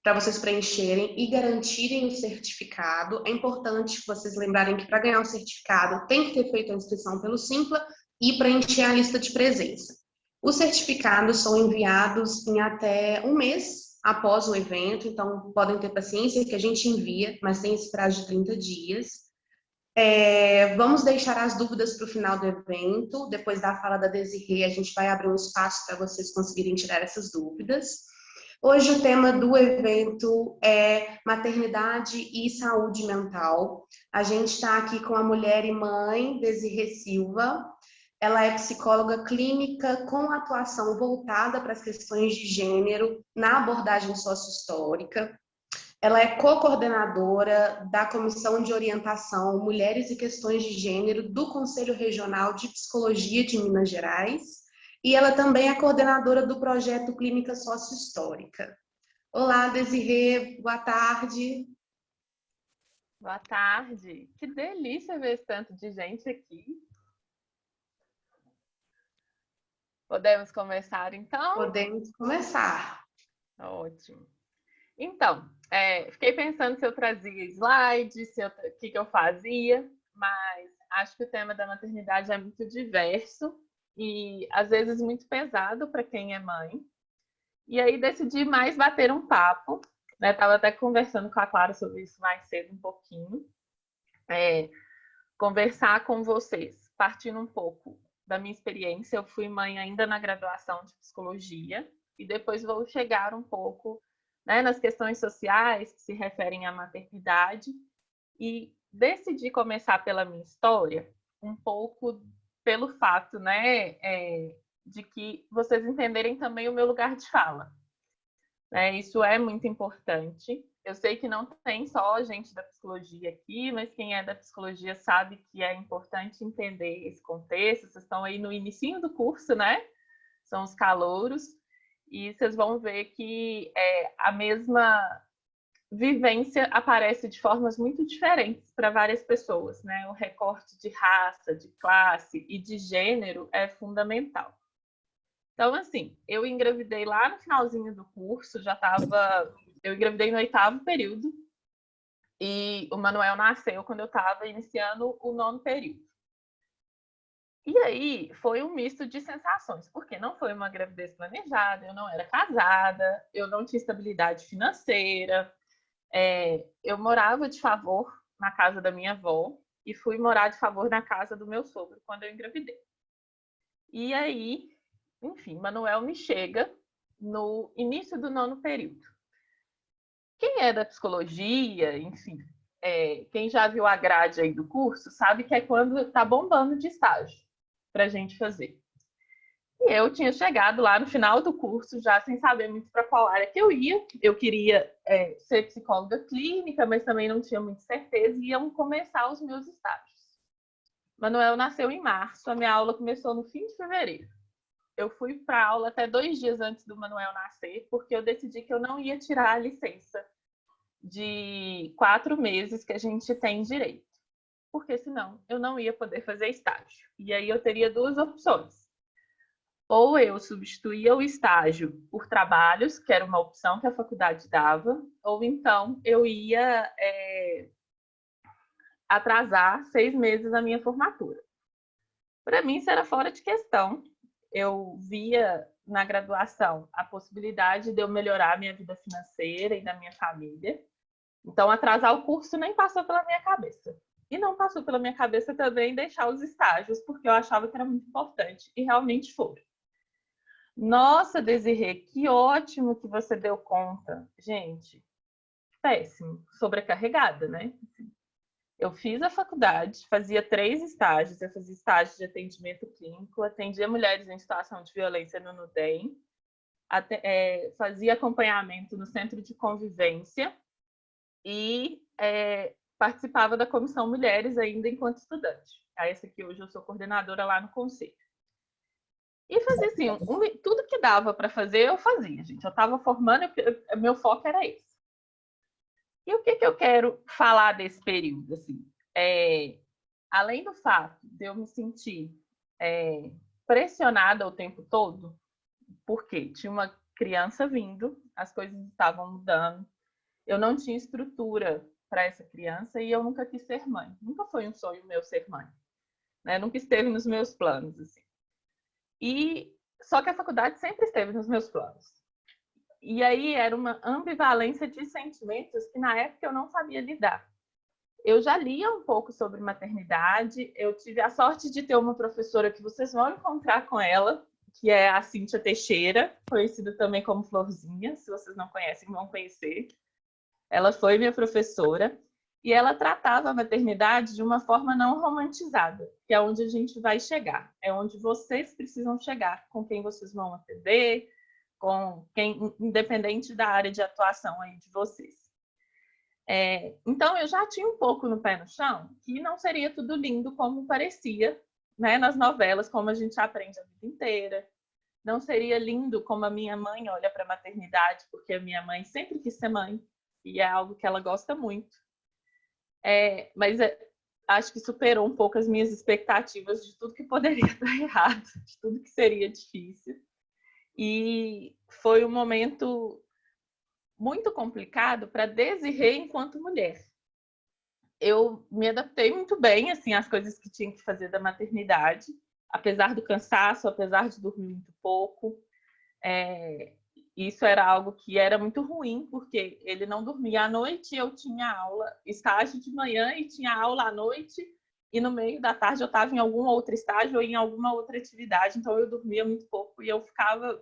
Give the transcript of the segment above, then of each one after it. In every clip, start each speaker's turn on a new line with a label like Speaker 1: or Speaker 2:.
Speaker 1: para vocês preencherem e garantirem o certificado. É importante vocês lembrarem que para ganhar o certificado tem que ter feito a inscrição pelo Simpla e preencher a lista de presença. Os certificados são enviados em até um mês após o evento, então podem ter paciência que a gente envia, mas tem esse prazo de 30 dias. Vamos deixar as dúvidas para o final do evento. Depois da fala da Desirê, a gente vai abrir um espaço para vocês conseguirem tirar essas dúvidas. Hoje o tema do evento é maternidade e saúde mental. A gente está aqui com a mulher e mãe, Desirê Silva. Ela é psicóloga clínica com atuação voltada para as questões de gênero na abordagem sócio-histórica. Ela é co-coordenadora da Comissão de Orientação Mulheres e Questões de Gênero do Conselho Regional de Psicologia de Minas Gerais. E ela também é coordenadora do projeto Clínica Sócio-Histórica. Olá, Desirê, boa tarde.
Speaker 2: Boa tarde. Que delícia ver esse tanto de gente aqui. Podemos começar, então?
Speaker 1: Podemos começar.
Speaker 2: Ótimo. Então, fiquei pensando se eu trazia slides, o que eu fazia, mas acho que o tema da maternidade é muito diverso e, às vezes, muito pesado para quem é mãe. E aí decidi mais bater um papo, né? Estava até conversando com a Clara sobre isso mais cedo um pouquinho. Conversar com vocês, partindo um pouco da minha experiência. Eu fui mãe ainda na graduação de psicologia e depois vou chegar um pouco, né, nas questões sociais que se referem à maternidade e decidi começar pela minha história, um pouco pelo fato, né, de que vocês entenderem também o meu lugar de fala. Isso é muito importante. Eu sei que não tem só gente da psicologia aqui, mas quem é da psicologia sabe que é importante entender esse contexto. Vocês estão aí no inicinho do curso, né? São os calouros. E vocês vão ver que a mesma vivência aparece de formas muito diferentes para várias pessoas, né? O recorte de raça, de classe e de gênero é fundamental. Então, assim, eu engravidei lá no finalzinho do curso, eu engravidei no 8º período e o Manuel nasceu quando eu estava iniciando o 9º período. E aí foi um misto de sensações, porque não foi uma gravidez planejada, eu não era casada, eu não tinha estabilidade financeira, eu morava de favor na casa da minha avó e fui morar de favor na casa do meu sogro quando eu engravidei. E aí, enfim, Manuel me chega no início do 9º período. Quem é da psicologia, enfim, quem já viu a grade aí do curso, sabe que é quando está bombando de estágio para a gente fazer. E eu tinha chegado lá no final do curso, já sem saber muito para qual área que eu ia. Eu queria ser psicóloga clínica, mas também não tinha muita certeza, e iam começar os meus estágios. Manuel nasceu em março, a minha aula começou no fim de fevereiro. Eu fui para a aula até 2 dias antes do Manuel nascer, porque eu decidi que eu não ia tirar a licença de 4 meses que a gente tem direito, porque senão eu não ia poder fazer estágio. E aí eu teria 2 opções. Ou eu substituía o estágio por trabalhos, que era uma opção que a faculdade dava, ou então eu ia atrasar 6 meses a minha formatura. Para mim, isso era fora de questão. Eu via na graduação a possibilidade de eu melhorar a minha vida financeira e da minha família. Então, atrasar o curso nem passou pela minha cabeça. E não passou pela minha cabeça também deixar os estágios, porque eu achava que era muito importante. E realmente foi. Nossa, Desirê, que ótimo que você deu conta. Gente, péssimo. Sobrecarregada, né? Eu fiz a faculdade, fazia 3 estágios. Eu fazia estágio de atendimento clínico, atendia mulheres em situação de violência no NUDEM, fazia acompanhamento no centro de convivência e participava da comissão Mulheres ainda enquanto estudante. Essa aqui hoje eu sou coordenadora lá no conselho. E fazia assim, tudo que dava para fazer, eu fazia, gente. Eu estava formando, meu foco era esse. E o que eu quero falar desse período? Assim, além do fato de eu me sentir pressionada o tempo todo, porque tinha uma criança vindo, as coisas estavam mudando, eu não tinha estrutura para essa criança e eu nunca quis ser mãe. Nunca foi um sonho meu ser mãe, né? Nunca esteve nos meus planos, assim. E só que a faculdade sempre esteve nos meus planos. E aí era uma ambivalência de sentimentos que na época eu não sabia lidar. Eu já lia um pouco sobre maternidade, eu tive a sorte de ter uma professora que vocês vão encontrar com ela, que é a Cíntia Teixeira, conhecida também como Florzinha, se vocês não conhecem, vão conhecer. Ela foi minha professora e ela tratava a maternidade de uma forma não romantizada, que é onde a gente vai chegar, é onde vocês precisam chegar, com quem vocês vão atender, com quem, independente da área de atuação aí de vocês. Então, eu já tinha um pouco no pé no chão que não seria tudo lindo como parecia, né, nas novelas, como a gente aprende a vida inteira. Não seria lindo como a minha mãe olha para a maternidade, porque a minha mãe sempre quis ser mãe, e é algo que ela gosta muito. Mas acho que superou um pouco as minhas expectativas de tudo que poderia dar errado, de tudo que seria difícil. E foi um momento muito complicado para Desirê enquanto mulher. Eu me adaptei muito bem assim às coisas que tinha que fazer da maternidade, apesar do cansaço, apesar de dormir muito pouco. Isso era algo que era muito ruim, porque ele não dormia à noite, eu tinha aula, estágio de manhã e tinha aula à noite, e no meio da tarde eu estava em algum outro estágio ou em alguma outra atividade, então eu dormia muito pouco e eu ficava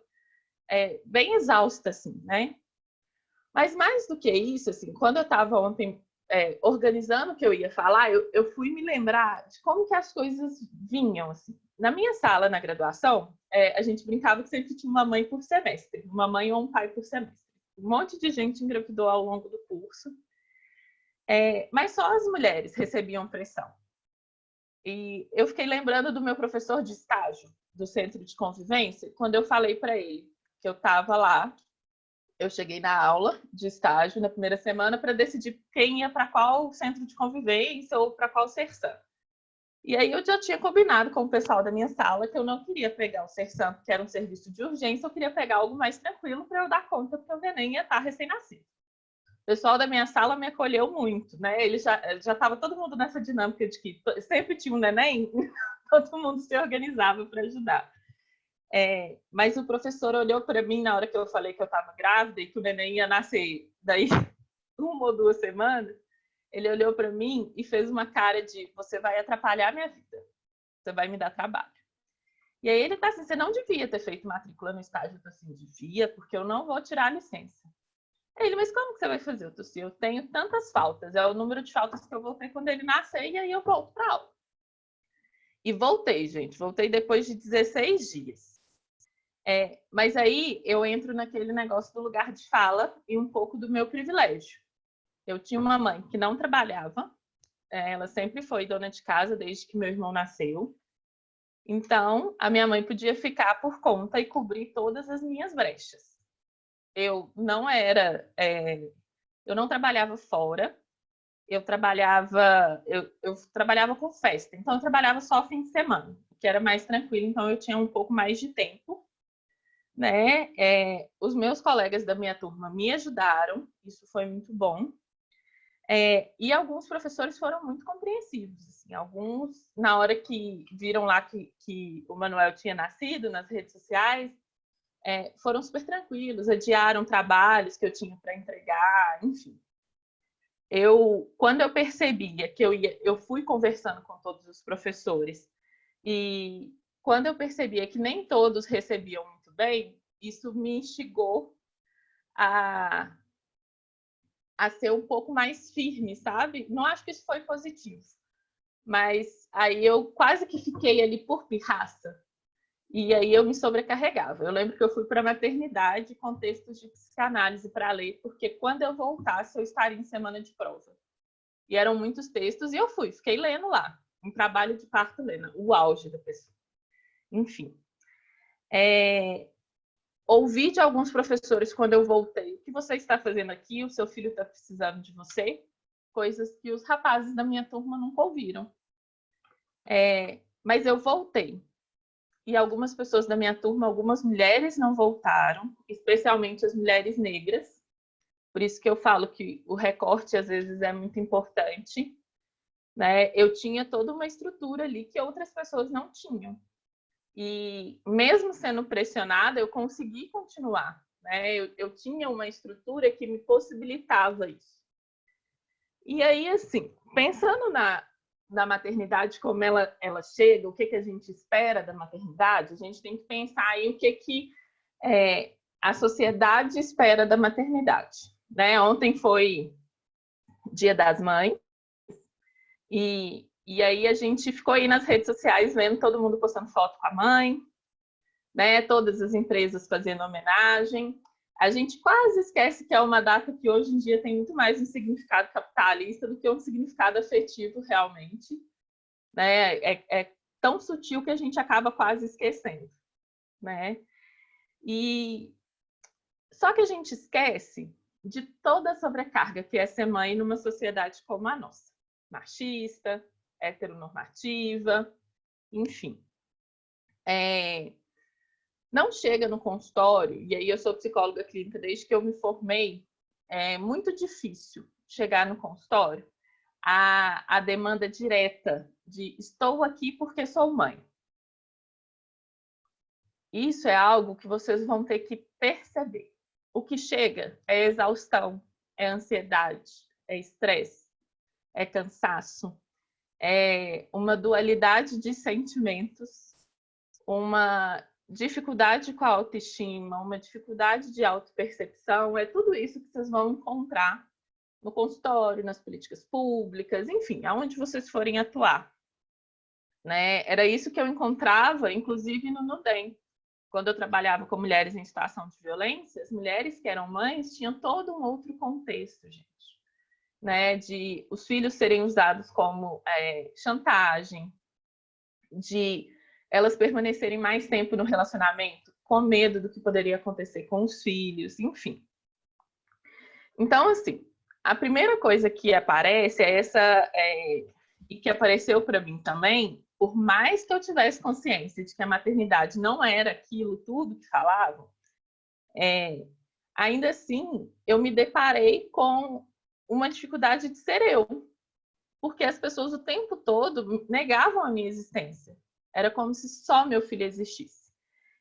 Speaker 2: bem exausta, assim, né? Mas mais do que isso, assim, quando eu estava ontem organizando o que eu ia falar, eu fui me lembrar de como que as coisas vinham, assim. Na minha sala, na graduação, a gente brincava que sempre tinha uma mãe por semestre, uma mãe ou um pai por semestre. Um monte de gente engravidou ao longo do curso, mas só as mulheres recebiam pressão. E eu fiquei lembrando do meu professor de estágio do centro de convivência, quando eu falei para ele que eu estava lá. Eu cheguei na aula de estágio na primeira semana para decidir quem ia para qual centro de convivência ou para qual Sersan. E aí eu já tinha combinado com o pessoal da minha sala que eu não queria pegar o Sersan, porque era um serviço de urgência, eu queria pegar algo mais tranquilo para eu dar conta, porque o neném ia estar recém-nascido. O pessoal da minha sala me acolheu muito, né? Ele já estava todo mundo nessa dinâmica de que sempre tinha um neném, todo mundo se organizava para ajudar. Mas o professor olhou para mim na hora que eu falei que eu estava grávida e que o neném ia nascer daí 1 ou 2 semanas. Ele olhou para mim e fez uma cara de: você vai atrapalhar a minha vida, você vai me dar trabalho. E aí ele tá assim: você não devia ter feito matrícula no estágio. Eu tô assim: devia, porque eu não vou tirar a licença. Aí ele: mas como que você vai fazer? Eu tô assim: eu tenho tantas faltas, é o número de faltas que eu vou ter quando ele nascer, e aí eu volto para aula. E voltei, gente, voltei depois de 16 dias. Mas aí eu entro naquele negócio do lugar de fala e um pouco do meu privilégio. Eu tinha uma mãe que não trabalhava, ela sempre foi dona de casa desde que meu irmão nasceu. Então, a minha mãe podia ficar por conta e cobrir todas as minhas brechas. Eu não trabalhava fora, eu trabalhava com festa, então eu trabalhava só fim de semana, que era mais tranquilo, então eu tinha um pouco mais de tempo. Né? Os meus colegas da minha turma me ajudaram, isso foi muito bom. E alguns professores foram muito compreensivos. Assim, alguns, na hora que viram lá que o Manuel tinha nascido nas redes sociais, foram super tranquilos, adiaram trabalhos que eu tinha para entregar, enfim. Quando eu percebia que eu fui conversando com todos os professores, e quando eu percebia que nem todos recebiam muito bem, isso me instigou a ser um pouco mais firme, sabe? Não acho que isso foi positivo, mas aí eu quase que fiquei ali por pirraça, e aí eu me sobrecarregava. Eu lembro que eu fui para a maternidade com textos de psicanálise para ler, porque quando eu voltasse eu estaria em semana de prova. E eram muitos textos, e eu fiquei lendo lá, um trabalho de parto lendo, o auge da pessoa. Enfim. Ouvi de alguns professores quando eu voltei: o que você está fazendo aqui? O seu filho está precisando de você? Coisas que os rapazes da minha turma nunca ouviram. Mas eu voltei. e algumas pessoas da minha turma, algumas mulheres não voltaram, especialmente as mulheres negras. Por isso que eu falo que o recorte às vezes é muito importante, né? Eu tinha toda uma estrutura ali que outras pessoas não tinham. E mesmo sendo pressionada, eu consegui continuar, né? Eu tinha uma estrutura que me possibilitava isso. E aí, assim, pensando na maternidade, como ela chega, o que a gente espera da maternidade, a gente tem que pensar aí o que a sociedade espera da maternidade, né? Ontem foi Dia das Mães, e aí a gente ficou aí nas redes sociais vendo todo mundo postando foto com a mãe, né? Todas as empresas fazendo homenagem. A gente quase esquece que é uma data que hoje em dia tem muito mais um significado capitalista do que um significado afetivo realmente, né? É tão sutil que a gente acaba quase esquecendo, né? E só que a gente esquece de toda a sobrecarga que é ser mãe numa sociedade como a nossa, machista, heteronormativa, enfim. Não chega no consultório, e aí eu sou psicóloga clínica desde que eu me formei, é muito difícil chegar no consultório a demanda direta de estou aqui porque sou mãe. Isso é algo que vocês vão ter que perceber. O que chega é exaustão, é ansiedade, é estresse, é cansaço, é uma dualidade de sentimentos, uma dificuldade com a autoestima, uma dificuldade de autopercepção, é tudo isso que vocês vão encontrar no consultório, nas políticas públicas, enfim, aonde vocês forem atuar, né? Era isso que eu encontrava, inclusive no Nudem. Quando eu trabalhava com mulheres em situação de violência, as mulheres que eram mães tinham todo um outro contexto, gente, né? De os filhos serem usados como chantagem, de elas permanecerem mais tempo no relacionamento com medo do que poderia acontecer com os filhos, enfim. Então, assim, a primeira coisa que aparece é e que apareceu para mim também, por mais que eu tivesse consciência de que a maternidade não era aquilo tudo que falavam, ainda assim eu me deparei com uma dificuldade de ser eu, porque as pessoas o tempo todo negavam a minha existência. Era como se só meu filho existisse.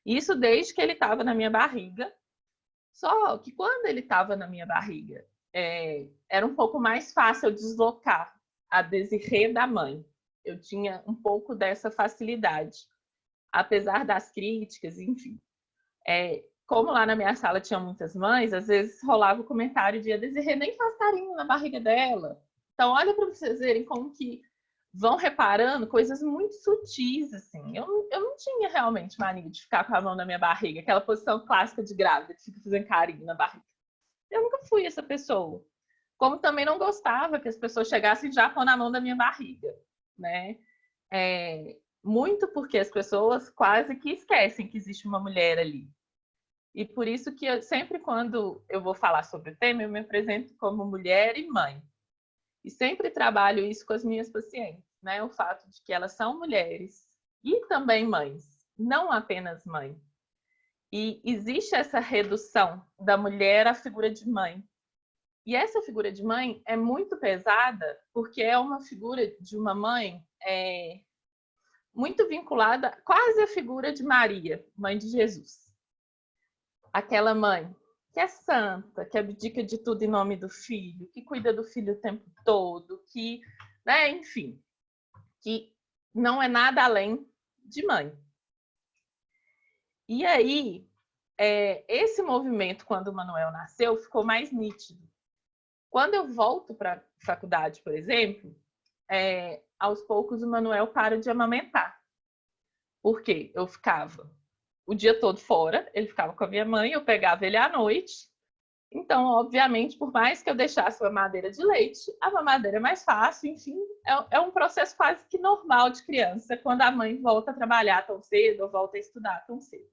Speaker 2: Isso desde que ele estava na minha barriga. Só que quando ele estava na minha barriga, era um pouco mais fácil deslocar a Desirê da mãe. Eu tinha um pouco dessa facilidade, apesar das críticas, enfim. Como lá na minha sala tinha muitas mães, às vezes rolava o comentário de a Desirê nem faz carinho na barriga dela. Então, olha para vocês verem como que vão reparando coisas muito sutis, assim. Eu não tinha realmente mania de ficar com a mão na minha barriga, aquela posição clássica de grávida, que fica fazendo carinho na barriga. Eu nunca fui essa pessoa. Como também não gostava que as pessoas chegassem já pondo a mão na minha barriga, né? Muito porque as pessoas quase que esquecem que existe uma mulher ali. E por isso que sempre quando eu vou falar sobre o tema, eu me apresento como mulher e mãe. E sempre trabalho isso com as minhas pacientes, né? O fato de que elas são mulheres e também mães, não apenas mãe. E existe essa redução da mulher à figura de mãe. E essa figura de mãe é muito pesada, porque é uma figura de uma mãe muito vinculada quase à figura de Maria, mãe de Jesus. Aquela mãe que é santa, que abdica de tudo em nome do filho, que cuida do filho o tempo todo, que, né, enfim, que não é nada além de mãe. E aí, esse movimento, quando o Manuel nasceu, ficou mais nítido. Quando eu volto para a faculdade, por exemplo, aos poucos o Manuel para de amamentar. Por quê? Eu ficava o dia todo fora, ele ficava com a minha mãe, eu pegava ele à noite. Então, obviamente, por mais que eu deixasse a mamadeira de leite, a mamadeira é mais fácil, enfim, é um processo quase que normal de criança, quando a mãe volta a trabalhar tão cedo ou volta a estudar tão cedo.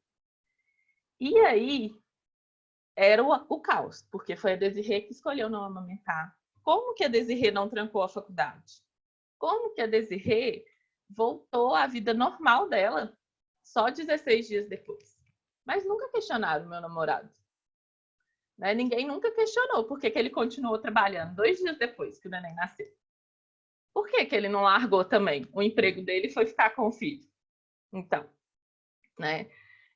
Speaker 2: E aí, era o caos, porque foi a Desirê que escolheu não amamentar. Como que a Desirê não trancou a faculdade? Como que a Desirê voltou à vida normal dela, só 16 dias depois. Mas nunca questionaram meu namorado. Né? Ninguém nunca questionou por que ele continuou trabalhando 2 dias depois que o neném nasceu. Por que ele não largou também? O emprego dele foi ficar com o filho. Então, né?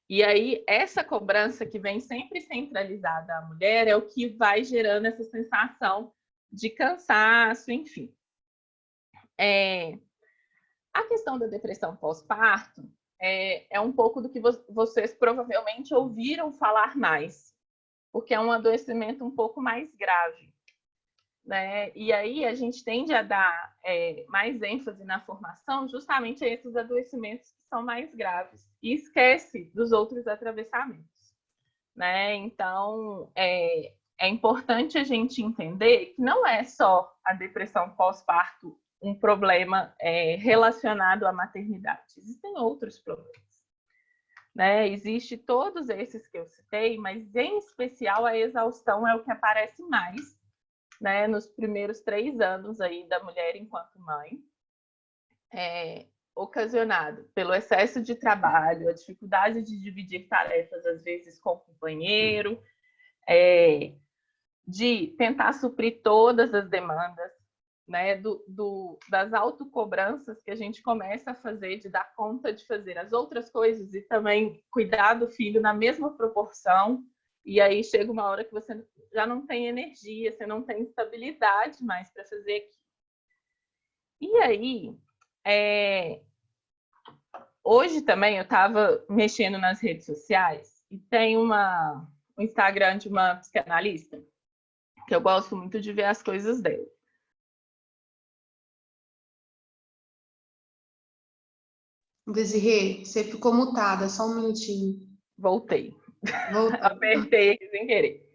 Speaker 2: E aí, essa cobrança que vem sempre centralizada à mulher é o que vai gerando essa sensação de cansaço, enfim. A questão da depressão pós-parto é um pouco do que vocês provavelmente ouviram falar mais, porque é um adoecimento um pouco mais grave. Né? E aí a gente tende a dar mais ênfase na formação justamente a esses adoecimentos que são mais graves e esquece dos outros atravessamentos. Né? Então, é importante a gente entender que não é só a depressão pós-parto um problema relacionado à maternidade. Existem outros problemas. Né? Existe todos esses que eu citei, mas em especial a exaustão é o que aparece mais, né, nos primeiros 3 anos aí da mulher enquanto mãe, ocasionado pelo excesso de trabalho, a dificuldade de dividir tarefas, às vezes, com o companheiro, de tentar suprir todas as demandas, né, das autocobranças que a gente começa a fazer, de dar conta de fazer as outras coisas e também cuidar do filho na mesma proporção. E aí chega uma hora que você já não tem energia, você não tem estabilidade mais para fazer aquilo. E aí, hoje também eu estava mexendo nas redes sociais e tem um Instagram de uma psicanalista que eu gosto muito de ver as coisas dela.
Speaker 1: Desirê, você ficou mutada, só um minutinho.
Speaker 2: Voltei.
Speaker 1: Voltou.
Speaker 2: Apertei aqui sem querer.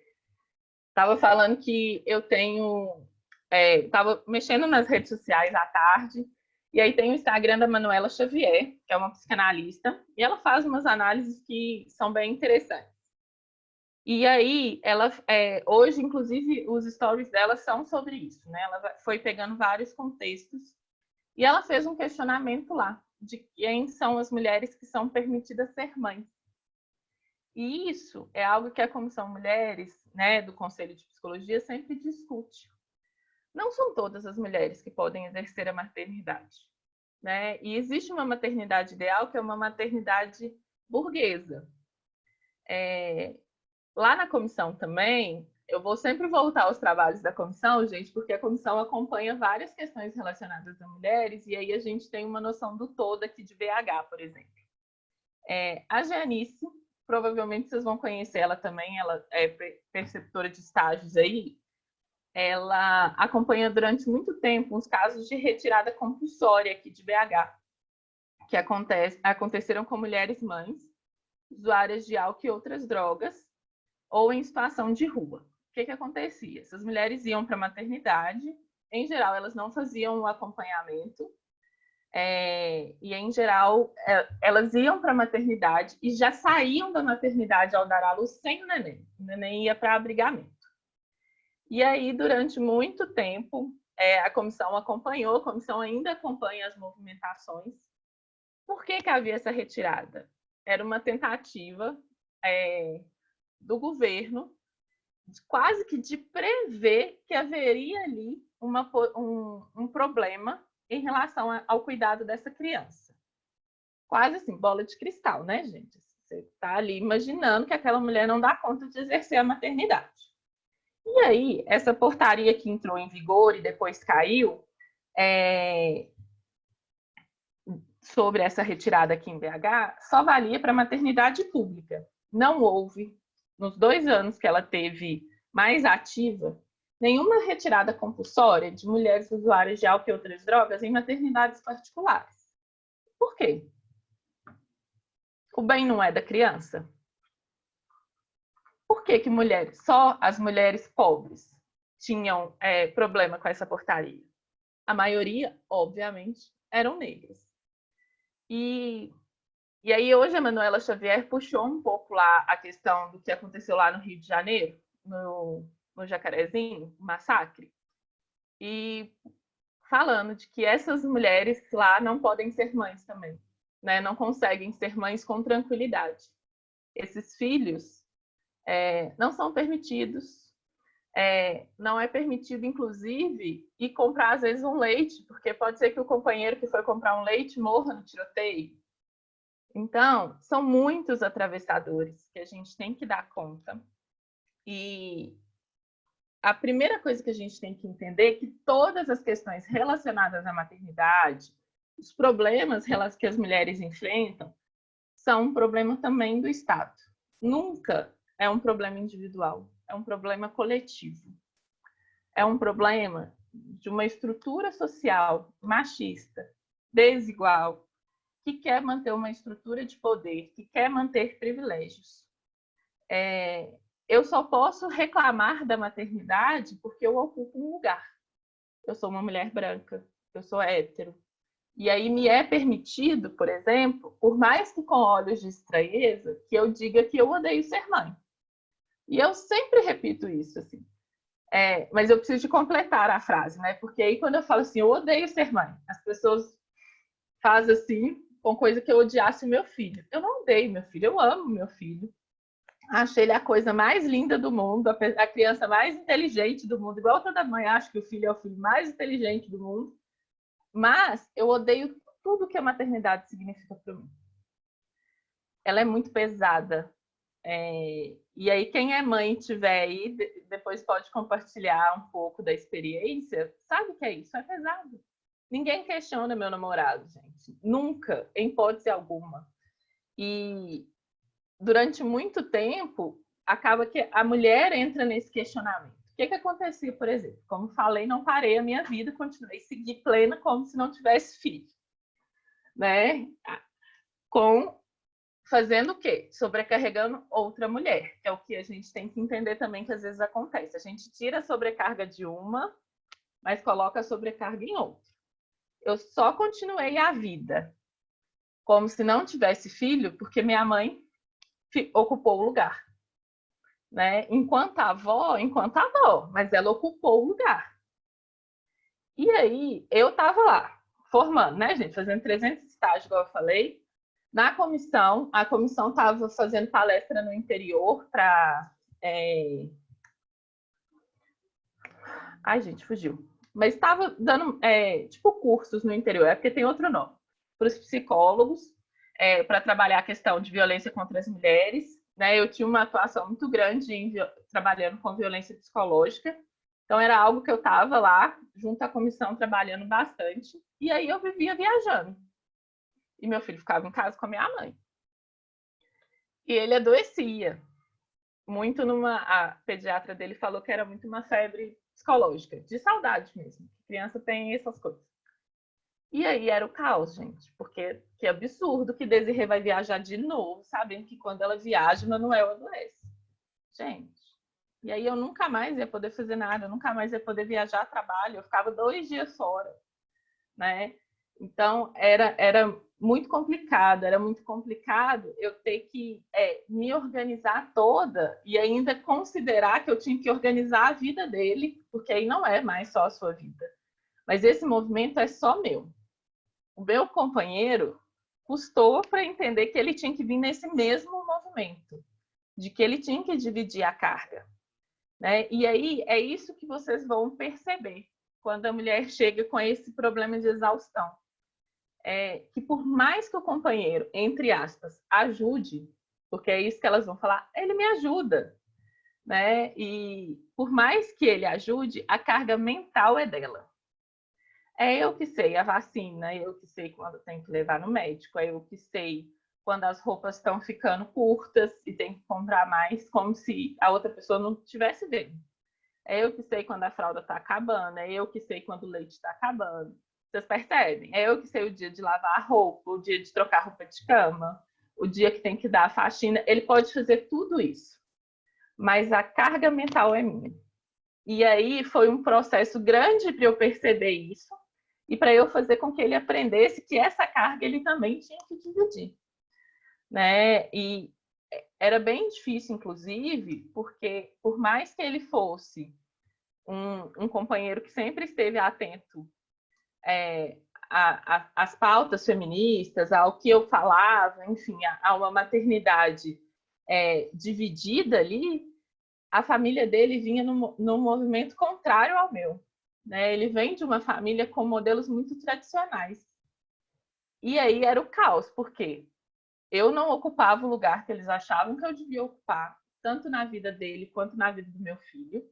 Speaker 2: Estava falando que eu tenho... Estava mexendo nas redes sociais à tarde, e aí tem o Instagram da Manuela Xavier, que é uma psicanalista, e ela faz umas análises que são bem interessantes. E aí, ela hoje, inclusive, os stories dela são sobre isso, né? Ela foi pegando vários contextos, e ela fez um questionamento lá, de quem são as mulheres que são permitidas ser mães. E isso é algo que a Comissão Mulheres, né, do Conselho de Psicologia, sempre discute. Não são todas as mulheres que podem exercer a maternidade. Né? E existe uma maternidade ideal, que é uma maternidade burguesa. Lá na comissão também, eu vou sempre voltar aos trabalhos da comissão, gente, porque a comissão acompanha várias questões relacionadas a mulheres, e aí a gente tem uma noção do todo aqui de BH, por exemplo. A Janice, provavelmente vocês vão conhecer ela também, ela é preceptora de estágios aí. Ela acompanha durante muito tempo uns casos de retirada compulsória aqui de BH, que aconteceram com mulheres mães, usuárias de álcool e outras drogas, ou em situação de rua. O que acontecia? Essas mulheres iam para a maternidade, em geral elas não faziam o acompanhamento, e em geral elas iam para a maternidade e já saíam da maternidade ao dar à luz sem o neném ia para abrigamento. E aí, durante muito tempo, a comissão acompanhou, a comissão ainda acompanha as movimentações. Por que havia essa retirada? Era uma tentativa do governo quase que de prever que haveria ali um problema em relação ao cuidado dessa criança. Quase assim, bola de cristal, né, gente? Você está ali imaginando que aquela mulher não dá conta de exercer a maternidade. E aí, essa portaria que entrou em vigor e depois caiu, sobre essa retirada aqui em BH, só valia para a maternidade pública. Não houve, nos 2 anos que ela teve mais ativa, nenhuma retirada compulsória de mulheres usuárias de álcool e outras drogas em maternidades particulares. Por quê? O bem não é da criança? Por que só as mulheres pobres tinham problema com essa portaria? A maioria, obviamente, eram negras. E aí hoje a Manuela Xavier puxou um pouco lá a questão do que aconteceu lá no Rio de Janeiro, no Jacarezinho, o massacre, e falando de que essas mulheres lá não podem ser mães também. né? Não conseguem ser mães com tranquilidade. Esses filhos não são permitidos, não é permitido, inclusive, ir comprar, às vezes, um leite, porque pode ser que o companheiro que foi comprar um leite morra no tiroteio. Então, são muitos atravessadores que a gente tem que dar conta. E a primeira coisa que a gente tem que entender é que todas as questões relacionadas à maternidade, os problemas que as mulheres enfrentam, são um problema também do Estado. Nunca é um problema individual, é um problema coletivo. É um problema de uma estrutura social machista, desigual, que quer manter uma estrutura de poder, que quer manter privilégios. Eu só posso reclamar da maternidade porque eu ocupo um lugar. Eu sou uma mulher branca, eu sou hétero. E aí me é permitido, por exemplo, por mais que com olhos de estranheza, que eu diga que eu odeio ser mãe. E eu sempre repito isso, assim. Mas eu preciso de completar a frase, né? Porque aí quando eu falo assim, eu odeio ser mãe, as pessoas fazem assim, com coisa que eu odiasse o meu filho. Eu não odeio meu filho, eu amo meu filho. Acho ele a coisa mais linda do mundo, a criança mais inteligente do mundo. Igual toda mãe acha que o filho é o filho mais inteligente do mundo. Mas eu odeio tudo que a maternidade significa para mim. Ela é muito pesada. E aí, quem é mãe e tiver aí, depois pode compartilhar um pouco da experiência, sabe o que é isso? É pesado. Ninguém questiona meu namorado, gente. Nunca, em hipótese alguma. E durante muito tempo, acaba que a mulher entra nesse questionamento. O que acontecia, por exemplo? Como falei, não parei a minha vida, continuei a seguir plena como se não tivesse filho. Né? Fazendo o quê? Sobrecarregando outra mulher, que é o que a gente tem que entender também que às vezes acontece. A gente tira a sobrecarga de uma, mas coloca a sobrecarga em outra. Eu só continuei a vida como se não tivesse filho, porque minha mãe ocupou o lugar. Né? Enquanto avó, mas ela ocupou o lugar. E aí, eu estava lá, formando, né, gente? Fazendo 300 estágios, igual eu falei. Na comissão, a comissão estava fazendo palestra no interior para... Ai, gente, fugiu. Mas estava dando, tipo, cursos no interior, porque tem outro nome. Para os psicólogos, para trabalhar a questão de violência contra as mulheres. Né? Eu tinha uma atuação muito grande trabalhando com violência psicológica. Então, era algo que eu estava lá, junto à comissão, trabalhando bastante. E aí, eu vivia viajando. E meu filho ficava em casa com a minha mãe. E ele adoecia. Muito a pediatra dele falou que era muito uma febre psicológica, de saudade mesmo. A criança tem essas coisas. E aí era o caos, gente, porque que absurdo que Desirê vai viajar de novo, sabendo que quando ela viaja, Manuel adoece. Gente, e aí eu nunca mais ia poder fazer nada, eu nunca mais ia poder viajar a trabalho, eu ficava 2 dias fora, né? Então, era muito complicado eu ter que me organizar toda e ainda considerar que eu tinha que organizar a vida dele, porque aí não é mais só a sua vida. Mas esse movimento é só meu. O meu companheiro custou para entender que ele tinha que vir nesse mesmo movimento, de que ele tinha que dividir a carga. Né? E aí é isso que vocês vão perceber quando a mulher chega com esse problema de exaustão. Que por mais que o companheiro, entre aspas, ajude, porque é isso que elas vão falar, ele me ajuda. Né? E por mais que ele ajude, a carga mental é dela. É eu que sei a vacina, é eu que sei quando tem que levar no médico, é eu que sei quando as roupas estão ficando curtas e tem que comprar mais, como se a outra pessoa não estivesse vendo. É eu que sei quando a fralda está acabando, é eu que sei quando o leite está acabando. Vocês percebem? É eu que sei o dia de lavar a roupa, o dia de trocar roupa de cama, o dia que tem que dar a faxina. Ele pode fazer tudo isso, mas a carga mental é minha. E aí foi um processo grande para eu perceber isso e para eu fazer com que ele aprendesse que essa carga ele também tinha que dividir. Né? E era bem difícil, inclusive, porque por mais que ele fosse um companheiro que sempre esteve atento as pautas feministas, ao que eu falava, enfim, a uma maternidade dividida ali, a família dele vinha num movimento contrário ao meu. Né? Ele vem de uma família com modelos muito tradicionais. E aí era o caos, porque eu não ocupava o lugar que eles achavam que eu devia ocupar, tanto na vida dele quanto na vida do meu filho.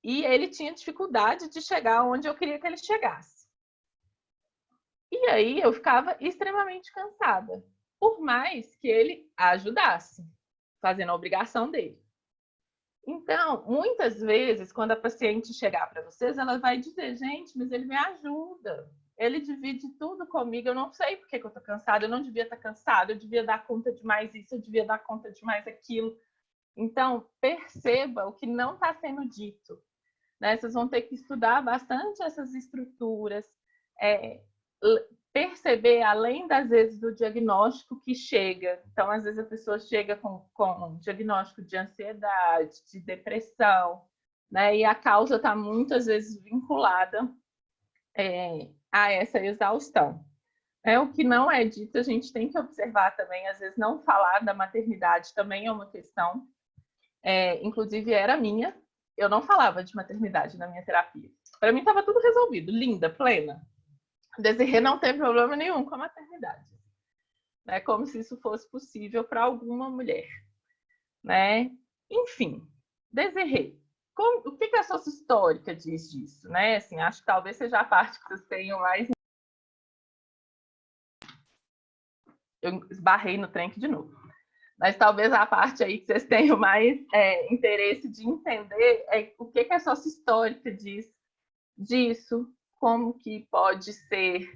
Speaker 2: E ele tinha dificuldade de chegar onde eu queria que ele chegasse. E aí eu ficava extremamente cansada, por mais que ele ajudasse, fazendo a obrigação dele. Então, muitas vezes, quando a paciente chegar para vocês, ela vai dizer, gente, mas ele me ajuda. Ele divide tudo comigo, eu não sei por que eu estou cansada, eu não devia estar cansada, eu devia dar conta de mais isso, eu devia dar conta de mais aquilo. Então, perceba o que não está sendo dito. Né? Vocês vão ter que estudar bastante essas estruturas, perceber, além das vezes do diagnóstico que chega. Então, às vezes a pessoa chega com um diagnóstico de ansiedade, de depressão, né? E a causa está muitas vezes vinculada a essa exaustão. O que não é dito, a gente tem que observar também, às vezes não falar da maternidade também é uma questão, inclusive era minha, eu não falava de maternidade na minha terapia. Para mim estava tudo resolvido, linda, plena. Desirê não tem problema nenhum com a maternidade. Né? Como se isso fosse possível para alguma mulher. Né? Enfim, Desirê, o que a sua histórica diz disso? Né? Assim, acho que talvez seja a parte que vocês tenham mais... Eu esbarrei no trem aqui de novo. Mas talvez a parte aí que vocês tenham mais interesse de entender é o que a sua histórica diz disso, como que pode ser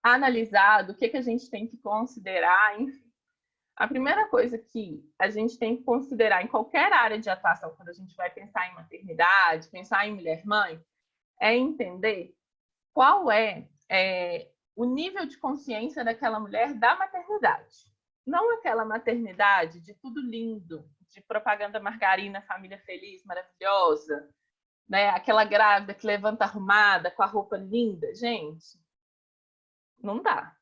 Speaker 2: analisado, o que a gente tem que considerar, enfim. A primeira coisa que a gente tem que considerar em qualquer área de atuação, quando a gente vai pensar em maternidade, pensar em mulher-mãe, é entender qual é o nível de consciência daquela mulher da maternidade. Não aquela maternidade de tudo lindo, de propaganda margarina, família feliz, maravilhosa, né? Aquela grávida que levanta arrumada, com a roupa linda. Gente, não dá.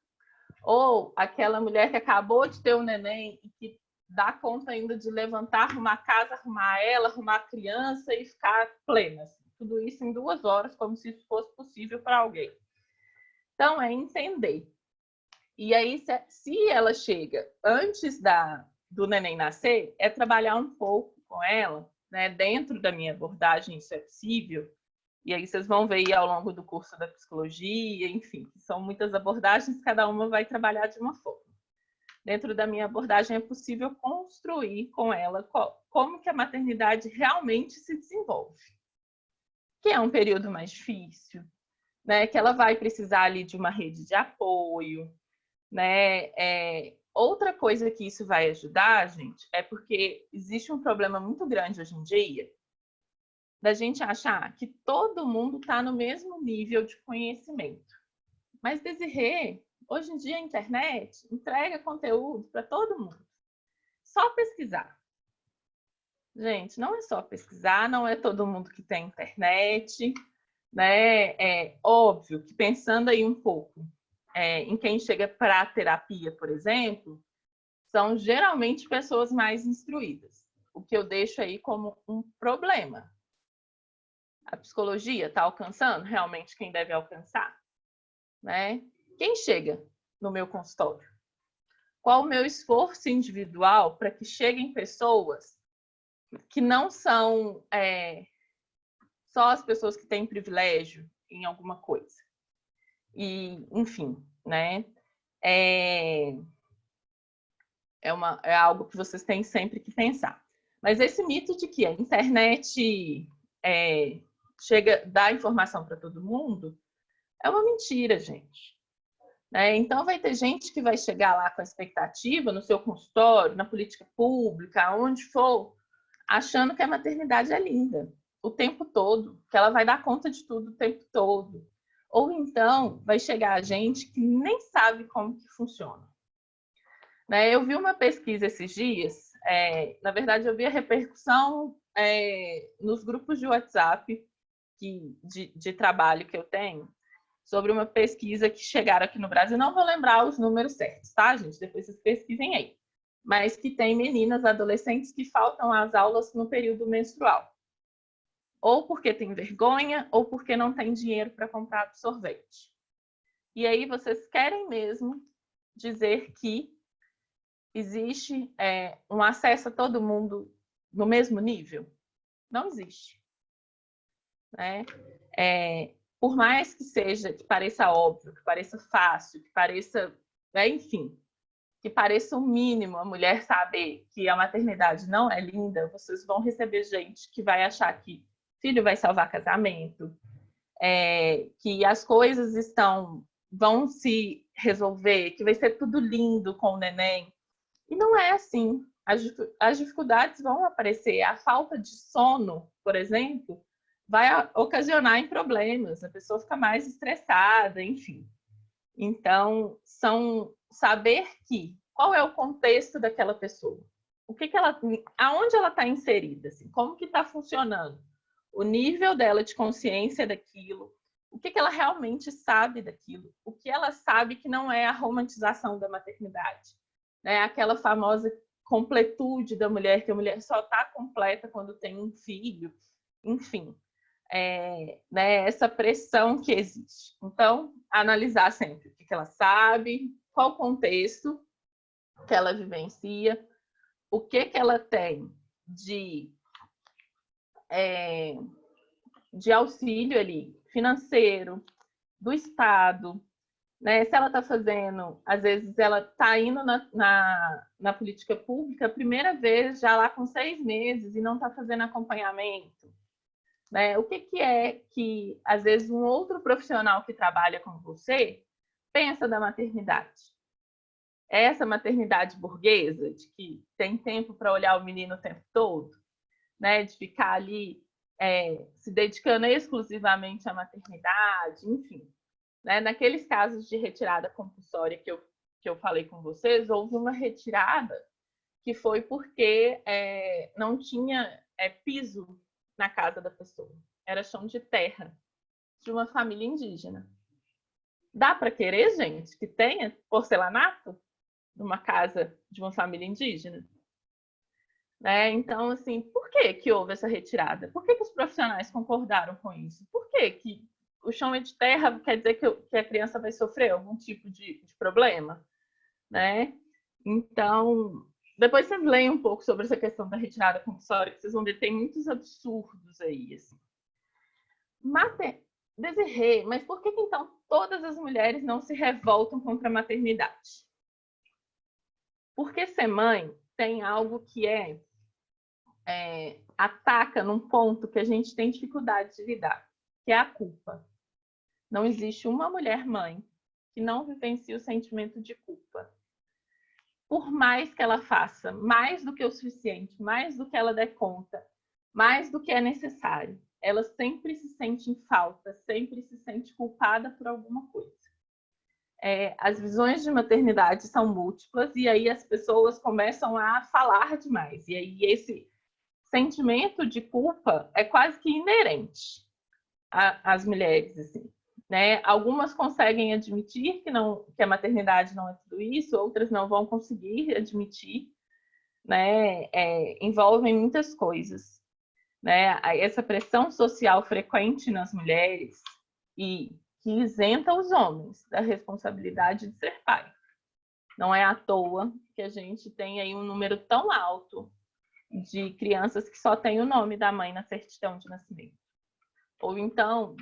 Speaker 2: Ou aquela mulher que acabou de ter um neném e que dá conta ainda de levantar, arrumar a casa, arrumar ela, arrumar a criança e ficar plena. Assim. Tudo isso em 2 horas, como se isso fosse possível para alguém. Então, é entender. E aí, se ela chega antes do neném nascer, é trabalhar um pouco com ela, né? Dentro da minha abordagem, isso é possível. E aí vocês vão ver aí ao longo do curso da psicologia, enfim, são muitas abordagens, cada uma vai trabalhar de uma forma. Dentro da minha abordagem é possível construir com ela como que a maternidade realmente se desenvolve. Que é um período mais difícil, né? Que ela vai precisar ali de uma rede de apoio, né? Outra coisa que isso vai ajudar, gente, é porque existe um problema muito grande hoje em dia da gente achar que todo mundo está no mesmo nível de conhecimento. Mas, Desirê, hoje em dia a internet entrega conteúdo para todo mundo. Só pesquisar. Gente, não é só pesquisar, não é todo mundo que tem internet, né? É óbvio que pensando aí um pouco em quem chega para a terapia, por exemplo, são geralmente pessoas mais instruídas. O que eu deixo aí como um problema. A psicologia está alcançando realmente quem deve alcançar? Né? Quem chega no meu consultório? Qual o meu esforço individual para que cheguem pessoas que não são só as pessoas que têm privilégio em alguma coisa? E, enfim, né? É algo que vocês têm sempre que pensar. Mas esse mito de que a internet dá informação para todo mundo é uma mentira, gente. Então, vai ter gente que vai chegar lá com a expectativa no seu consultório, na política pública, onde for, achando que a maternidade é linda o tempo todo, que ela vai dar conta de tudo o tempo todo. Ou então, vai chegar gente que nem sabe como que funciona. Eu vi uma pesquisa esses dias, na verdade, eu vi a repercussão nos grupos de WhatsApp de trabalho que eu tenho, sobre uma pesquisa que chegaram aqui no Brasil. Não vou lembrar os números certos, tá, gente? Depois vocês pesquisem aí. Mas que tem meninas, adolescentes que faltam às aulas no período menstrual. Ou porque tem vergonha, ou porque não tem dinheiro para comprar absorvente. E aí vocês querem mesmo dizer que existe um acesso a todo mundo no mesmo nível? Não existe. Né? Por mais que seja, que pareça óbvio, que pareça fácil, que pareça, né, enfim, que pareça o mínimo a mulher saber que a maternidade não é linda, vocês vão receber gente que vai achar que filho vai salvar casamento, que as coisas vão se resolver, que vai ser tudo lindo com o neném. E não é assim. As dificuldades vão aparecer. A falta de sono, por exemplo, vai ocasionar em problemas. A pessoa fica mais estressada, enfim. Então, saber qual é o contexto daquela pessoa. Aonde ela está inserida? Assim, como que está funcionando? O nível dela de consciência daquilo, o que ela realmente sabe daquilo, o que ela sabe que não é a romantização da maternidade, né? Aquela famosa completude da mulher, que a mulher só está completa quando tem um filho, enfim, né? Essa pressão que existe. Então, analisar sempre o que ela sabe, qual o contexto que ela vivencia, o que ela tem de auxílio ali, financeiro, do Estado, né? Se ela está fazendo, às vezes ela está indo na política pública a primeira vez, já lá com 6 meses, e não está fazendo acompanhamento. Né? O que é que, às vezes, um outro profissional que trabalha com você pensa da maternidade? É essa maternidade burguesa, de que tem tempo para olhar o menino o tempo todo, né? De ficar ali se dedicando exclusivamente à maternidade, enfim. Né? Naqueles casos de retirada compulsória que eu falei com vocês, houve uma retirada que foi porque não tinha piso na casa da pessoa. Era chão de terra, de uma família indígena. Dá para querer, gente, que tenha porcelanato numa casa de uma família indígena? Né? Então, assim, por que houve essa retirada? Por que os profissionais concordaram com isso? Por que o chão é de terra quer dizer que a criança vai sofrer algum tipo de problema? Né? Então, depois vocês leem um pouco sobre essa questão da retirada compulsória, que vocês vão ver, tem muitos absurdos aí. Assim. Desirê, mas por que então todas as mulheres não se revoltam contra a maternidade? Porque ser mãe tem algo que ataca num ponto que a gente tem dificuldade de lidar, que é a culpa. Não existe uma mulher mãe que não vivencie o sentimento de culpa. Por mais que ela faça mais do que o suficiente, mais do que ela der conta, mais do que é necessário, ela sempre se sente em falta, sempre se sente culpada por alguma coisa. As visões de maternidade são múltiplas e aí as pessoas começam a falar demais. E aí esse sentimento de culpa é quase que inerente às mulheres, assim, né? Algumas conseguem admitir que a maternidade não é tudo isso, outras não vão conseguir admitir, né? Envolvem muitas coisas, né? Essa pressão social frequente nas mulheres e que isenta os homens da responsabilidade de ser pai. Não é à toa que a gente tem aí um número tão alto de crianças que só tem o nome da mãe na certidão de nascimento. Ou então,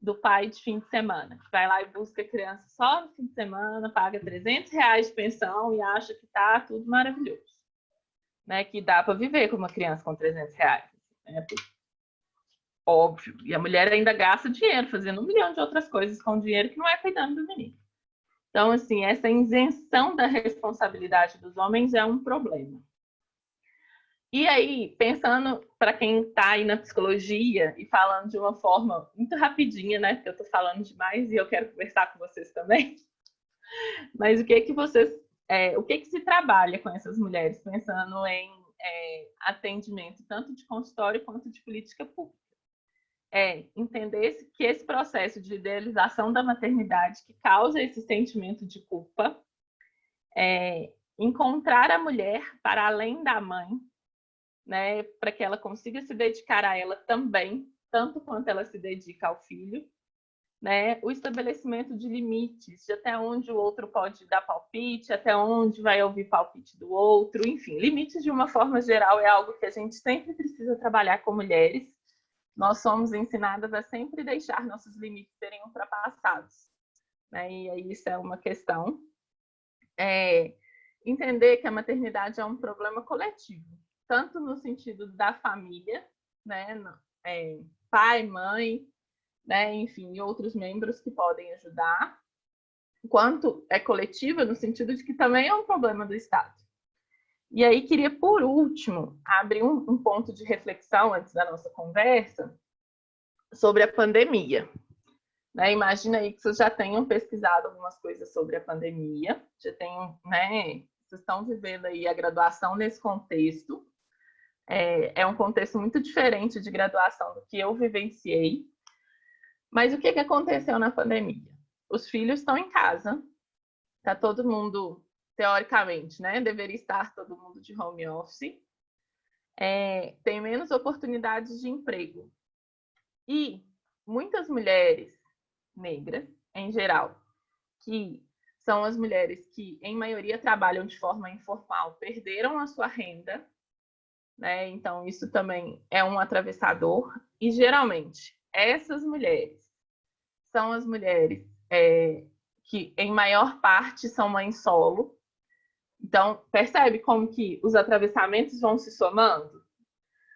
Speaker 2: do pai de fim de semana, que vai lá e busca a criança só no fim de semana, paga R$300 de pensão e acha que tá tudo maravilhoso. Né? Que dá para viver com uma criança com R$300. Né? Óbvio. E a mulher ainda gasta dinheiro fazendo 1 milhão de outras coisas com dinheiro que não é cuidando do menino. Então, assim, essa isenção da responsabilidade dos homens é um problema. E aí, pensando para quem está aí na psicologia e falando de uma forma muito rapidinha, né? Porque eu estou falando demais e eu quero conversar com vocês também. Mas o que se trabalha com essas mulheres, pensando em atendimento tanto de consultório quanto de política pública? é entender que esse processo de idealização da maternidade que causa esse sentimento de culpa, encontrar a mulher para além da mãe, né, para que ela consiga se dedicar a ela também, tanto quanto ela se dedica ao filho, né, o estabelecimento de limites, de até onde o outro pode dar palpite, até onde vai ouvir palpite do outro, enfim, limites de uma forma geral é algo que a gente sempre precisa trabalhar com mulheres. Nós somos ensinadas a sempre deixar nossos limites serem ultrapassados, né, e aí isso é uma questão. Entender que a maternidade é um problema coletivo, tanto no sentido da família, né, pai, mãe, né, enfim, e outros membros que podem ajudar, quanto é coletiva no sentido de que também é um problema do Estado. E aí queria, por último, abrir um ponto de reflexão antes da nossa conversa sobre a pandemia. Né, imagina aí que vocês já tenham pesquisado algumas coisas sobre a pandemia, já tenham, né, vocês estão vivendo aí a graduação nesse contexto. É um contexto muito diferente de graduação do que eu vivenciei. Mas o que aconteceu na pandemia? Os filhos estão em casa, está todo mundo, teoricamente, né, deveria estar todo mundo de home office, tem menos oportunidades de emprego. E muitas mulheres negras, em geral, que são as mulheres que, em maioria, trabalham de forma informal, perderam a sua renda, né? Então, isso também é um atravessador. E, geralmente, essas mulheres são as mulheres que, em maior parte, são mães solo. Então, percebe como que os atravessamentos vão se somando?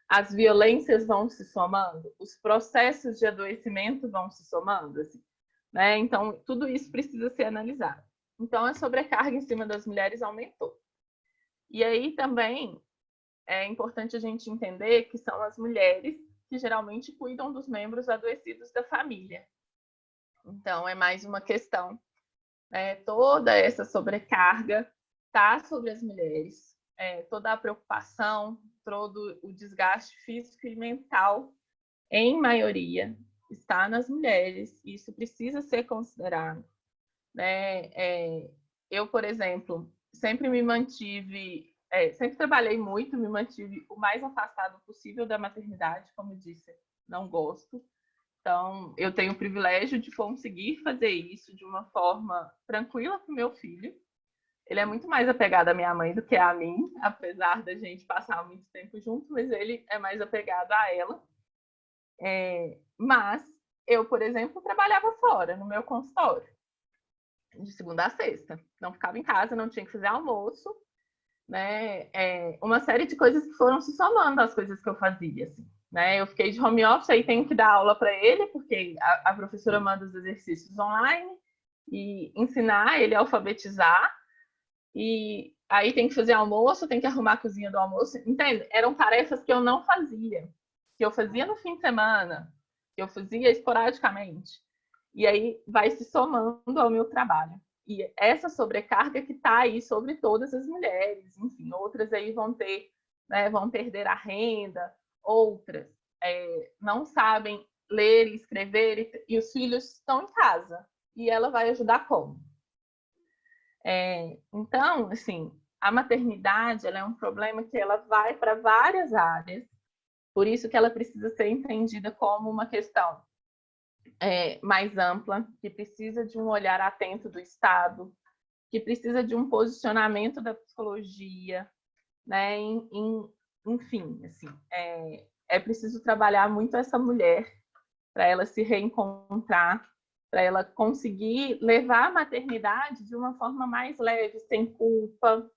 Speaker 2: As violências vão se somando? Os processos de adoecimento vão se somando? Assim, né? Então, tudo isso precisa ser analisado. Então, a sobrecarga em cima das mulheres aumentou. E aí também é importante a gente entender que são as mulheres que geralmente cuidam dos membros adoecidos da família. Então, é mais uma questão. Toda essa sobrecarga está sobre as mulheres. Toda a preocupação, todo o desgaste físico e mental, em maioria, está nas mulheres. Isso precisa ser considerado. Né? Eu, por exemplo, sempre me mantive, sempre trabalhei muito, me mantive o mais afastado possível da maternidade, como eu disse, não gosto. Então, eu tenho o privilégio de conseguir fazer isso de uma forma tranquila para o meu filho. Ele é muito mais apegado à minha mãe do que a mim, apesar da gente passar muito tempo junto, mas ele é mais apegado a ela. Mas eu, por exemplo, trabalhava fora, no meu consultório, de segunda a sexta. Não ficava em casa, não tinha que fazer almoço, né? Uma série de coisas que foram se somando às coisas que eu fazia, assim, né? Eu fiquei de home office, aí tenho que dar aula para ele, porque a professora manda os exercícios online e ensinar ele a alfabetizar, e aí tem que fazer almoço, tem que arrumar a cozinha do almoço, entende? Eram tarefas que eu não fazia, que eu fazia no fim de semana, que eu fazia esporadicamente. E aí vai se somando ao meu trabalho. E essa sobrecarga que está aí sobre todas as mulheres, enfim, outras aí vão ter, né, vão perder a renda, outras não sabem ler e escrever, e os filhos estão em casa. E ela vai ajudar como? Então, assim, a maternidade ela é um problema que ela vai para várias áreas, por isso que ela precisa ser entendida como uma questão mais ampla, que precisa de um olhar atento do Estado, que precisa de um posicionamento da psicologia, né? Enfim, assim, é preciso trabalhar muito essa mulher para ela se reencontrar, para ela conseguir levar a maternidade de uma forma mais leve, sem culpa.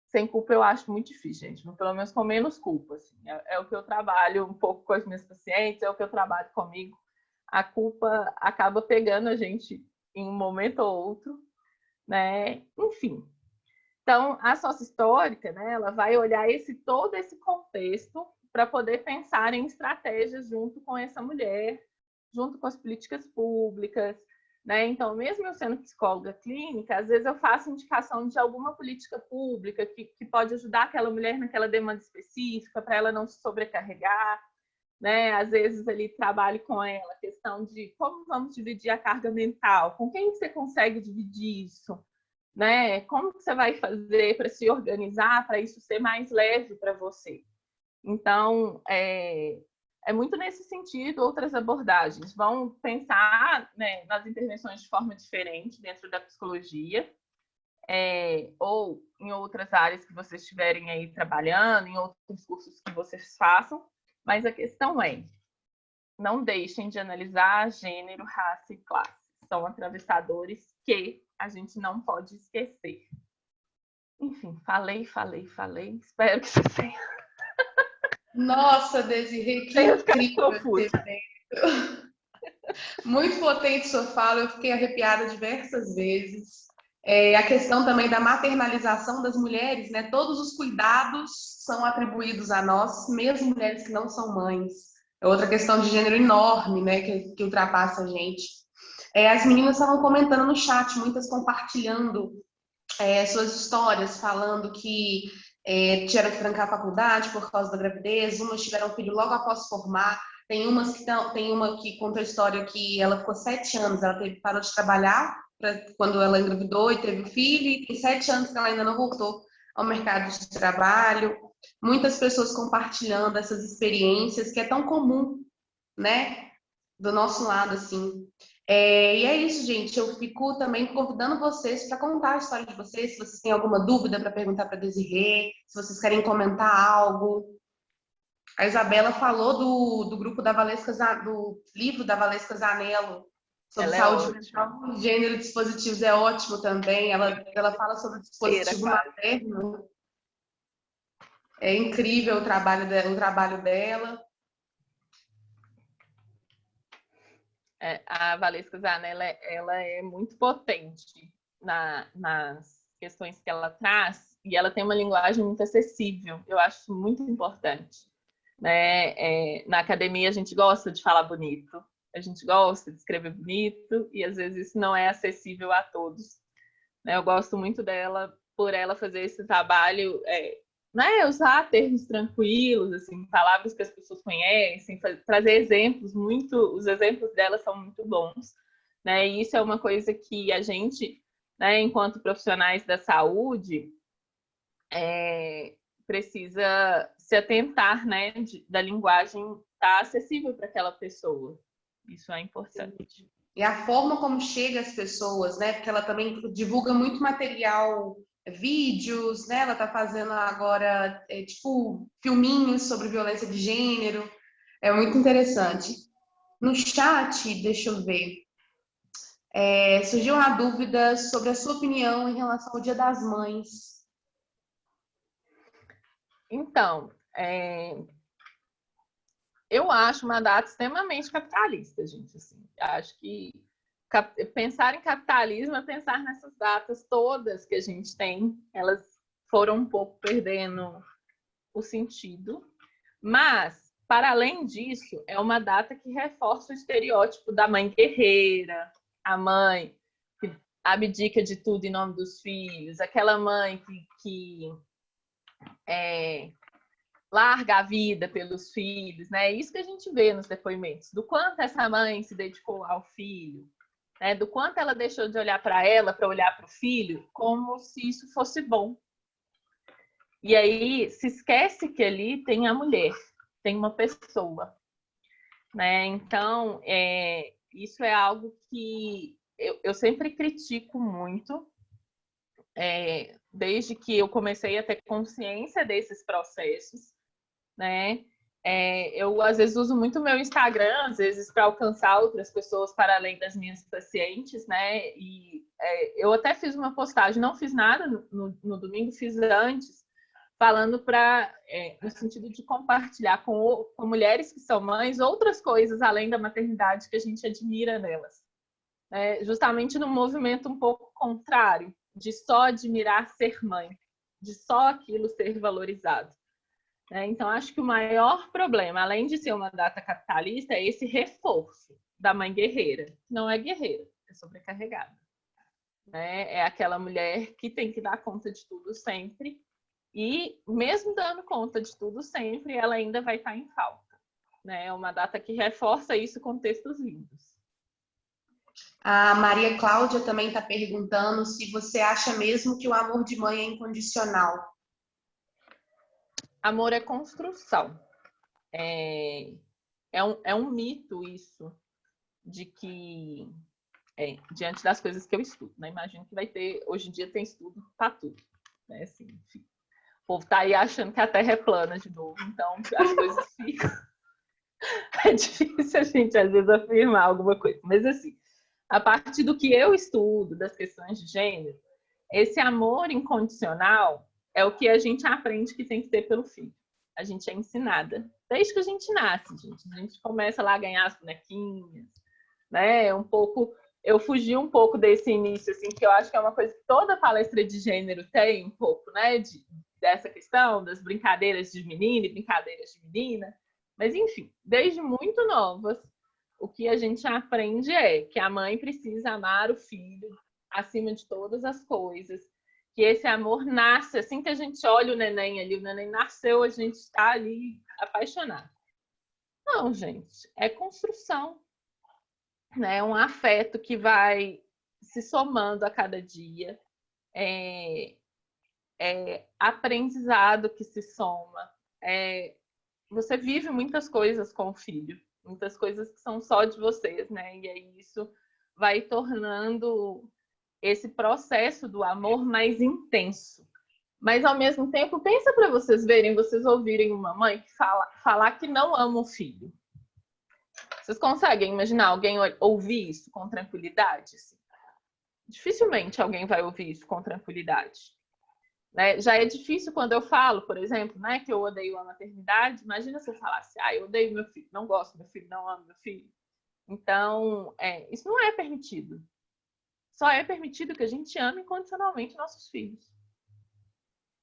Speaker 2: Sem culpa eu acho muito difícil, gente, pelo menos com menos culpa. Assim. É o que eu trabalho um pouco com as minhas pacientes, é o que eu trabalho comigo. A culpa acaba pegando a gente em um momento ou outro, né? Enfim. Então, a sócio-histórica, né, ela vai olhar todo esse contexto para poder pensar em estratégias junto com essa mulher, junto com as políticas públicas, né? Então, mesmo eu sendo psicóloga clínica, às vezes eu faço indicação de alguma política pública que pode ajudar aquela mulher naquela demanda específica, para ela não se sobrecarregar. né? Às vezes ali trabalhe com ela, a questão de como vamos dividir a carga mental, com quem você consegue dividir isso, né? Como que você vai fazer para se organizar, para isso ser mais leve para você? Então, é muito nesse sentido. Outras abordagens vão pensar, né, nas intervenções de forma diferente dentro da psicologia, ou em outras áreas que vocês estiverem aí trabalhando, em outros cursos que vocês façam, mas a questão é, não deixem de analisar gênero, raça e classe. São atravessadores que a gente não pode esquecer. Enfim, falei. Espero que você tenha.
Speaker 1: Nossa, Desirê, que incrível ter feito. Muito potente sua fala, eu fiquei arrepiada diversas vezes. A questão também da maternalização das mulheres, né? Todos os cuidados são atribuídos a nós, mesmo mulheres que não são mães. É outra questão de gênero enorme, né? Que ultrapassa a gente. As meninas estavam comentando no chat, muitas compartilhando suas histórias, falando que tiveram que trancar a faculdade por causa da gravidez, umas tiveram filho logo após formar. Tem uma que conta a história que ela ficou 7 anos, ela parou de trabalhar quando ela engravidou e teve filho, e tem 7 anos que ela ainda não voltou ao mercado de trabalho. Muitas pessoas compartilhando essas experiências que é tão comum, né, do nosso lado, assim. E é isso, gente. Eu fico também convidando vocês para contar a história de vocês. Se vocês têm alguma dúvida para perguntar para Desirê, se vocês querem comentar algo. A Isabela falou do grupo da Valesca, do livro da Valesca Zanello sobre saúde mental, gênero e dispositivos, é ótimo também. Ela fala sobre o dispositivo materno. É incrível o trabalho dela.
Speaker 2: A Valesca Zanella, ela é muito potente nas questões que ela traz, e ela tem uma linguagem muito acessível. Eu acho muito importante, né? Na academia a gente gosta de falar bonito, a gente gosta de escrever bonito, e às vezes isso não é acessível a todos, né? Eu gosto muito dela por ela fazer esse trabalho, né, usar termos tranquilos, assim, palavras que as pessoas conhecem, trazer exemplos os exemplos dela são muito bons, né? E isso é uma coisa que a gente, né, enquanto profissionais da saúde, precisa se atentar, né, da linguagem estar acessível para aquela pessoa. Isso é importante.
Speaker 1: E a forma como chega às pessoas, né? Porque ela também divulga muito material, vídeos, né? Ela tá fazendo agora, tipo, filminhos sobre violência de gênero. É muito interessante. No chat, deixa eu ver. Surgiu uma dúvida sobre a sua opinião em relação ao Dia das Mães.
Speaker 2: Então, eu acho uma data extremamente capitalista, gente. Assim. Acho que pensar em capitalismo é pensar nessas datas todas que a gente tem. Elas foram um pouco perdendo o sentido. Mas, para além disso, é uma data que reforça o estereótipo da mãe guerreira, a mãe que abdica de tudo em nome dos filhos, aquela mãe que larga a vida pelos filhos, né? É isso que a gente vê nos depoimentos, do quanto essa mãe se dedicou ao filho, né? Do quanto ela deixou de olhar para ela para olhar para o filho, como se isso fosse bom. E aí se esquece que ali tem a mulher, tem uma pessoa, né? Então, isso é algo que eu sempre critico muito, desde que eu comecei a ter consciência desses processos, né? Eu, às vezes, uso muito o meu Instagram, às vezes, para alcançar outras pessoas para além das minhas pacientes, né? E eu até fiz uma postagem, não fiz nada no domingo, fiz antes, falando no sentido de compartilhar com mulheres que são mães outras coisas além da maternidade que a gente admira nelas. Justamente num movimento um pouco contrário, de só admirar ser mãe, de só aquilo ser valorizado. Então, acho que o maior problema, além de ser uma data capitalista, é esse reforço da mãe guerreira. Não é guerreira, é sobrecarregada. É aquela mulher que tem que dar conta de tudo sempre, e mesmo dando conta de tudo sempre, ela ainda vai estar em falta. né? É uma data que reforça isso com textos lindos.
Speaker 1: A Maria Cláudia também está perguntando se você acha mesmo que o amor de mãe é incondicional.
Speaker 2: Amor é construção. É um mito isso, de que, diante das coisas que eu estudo, né? Imagino que vai ter, hoje em dia tem estudo para tudo, né? Assim, enfim. O povo tá aí achando que a Terra é plana de novo, então as coisas ficam... É difícil a gente, às vezes, afirmar alguma coisa. Mas, assim, a partir do que eu estudo, das questões de gênero, esse amor incondicional é o que a gente aprende que tem que ter pelo filho. A gente é ensinada desde que a gente nasce, gente. A gente começa lá a ganhar as bonequinhas, né? Eu fugi um pouco desse início, assim, que eu acho que é uma coisa que toda palestra de gênero tem um pouco, né? Dessa questão das brincadeiras de menino e brincadeiras de menina. Mas, enfim, desde muito novas, o que a gente aprende é que a mãe precisa amar o filho acima de todas as coisas, que esse amor nasce assim que a gente olha o neném ali, o neném nasceu, a gente está ali apaixonado. Não, gente, é construção, né? É um afeto que vai se somando a cada dia, é aprendizado que se soma, você vive muitas coisas com o filho, muitas coisas que são só de vocês, né? E aí isso vai tornando esse processo do amor mais intenso. Mas, ao mesmo tempo, pensa para vocês verem, vocês ouvirem uma mãe que falar que não ama o filho. Vocês conseguem imaginar alguém ouvir isso com tranquilidade? Assim? Dificilmente alguém vai ouvir isso com tranquilidade. Né? Já é difícil quando eu falo, por exemplo, né, que eu odeio a maternidade. Imagina se eu falasse, eu odeio meu filho, não gosto do meu filho, não amo meu filho. Então, isso não é permitido. Só é permitido que a gente ame incondicionalmente nossos filhos.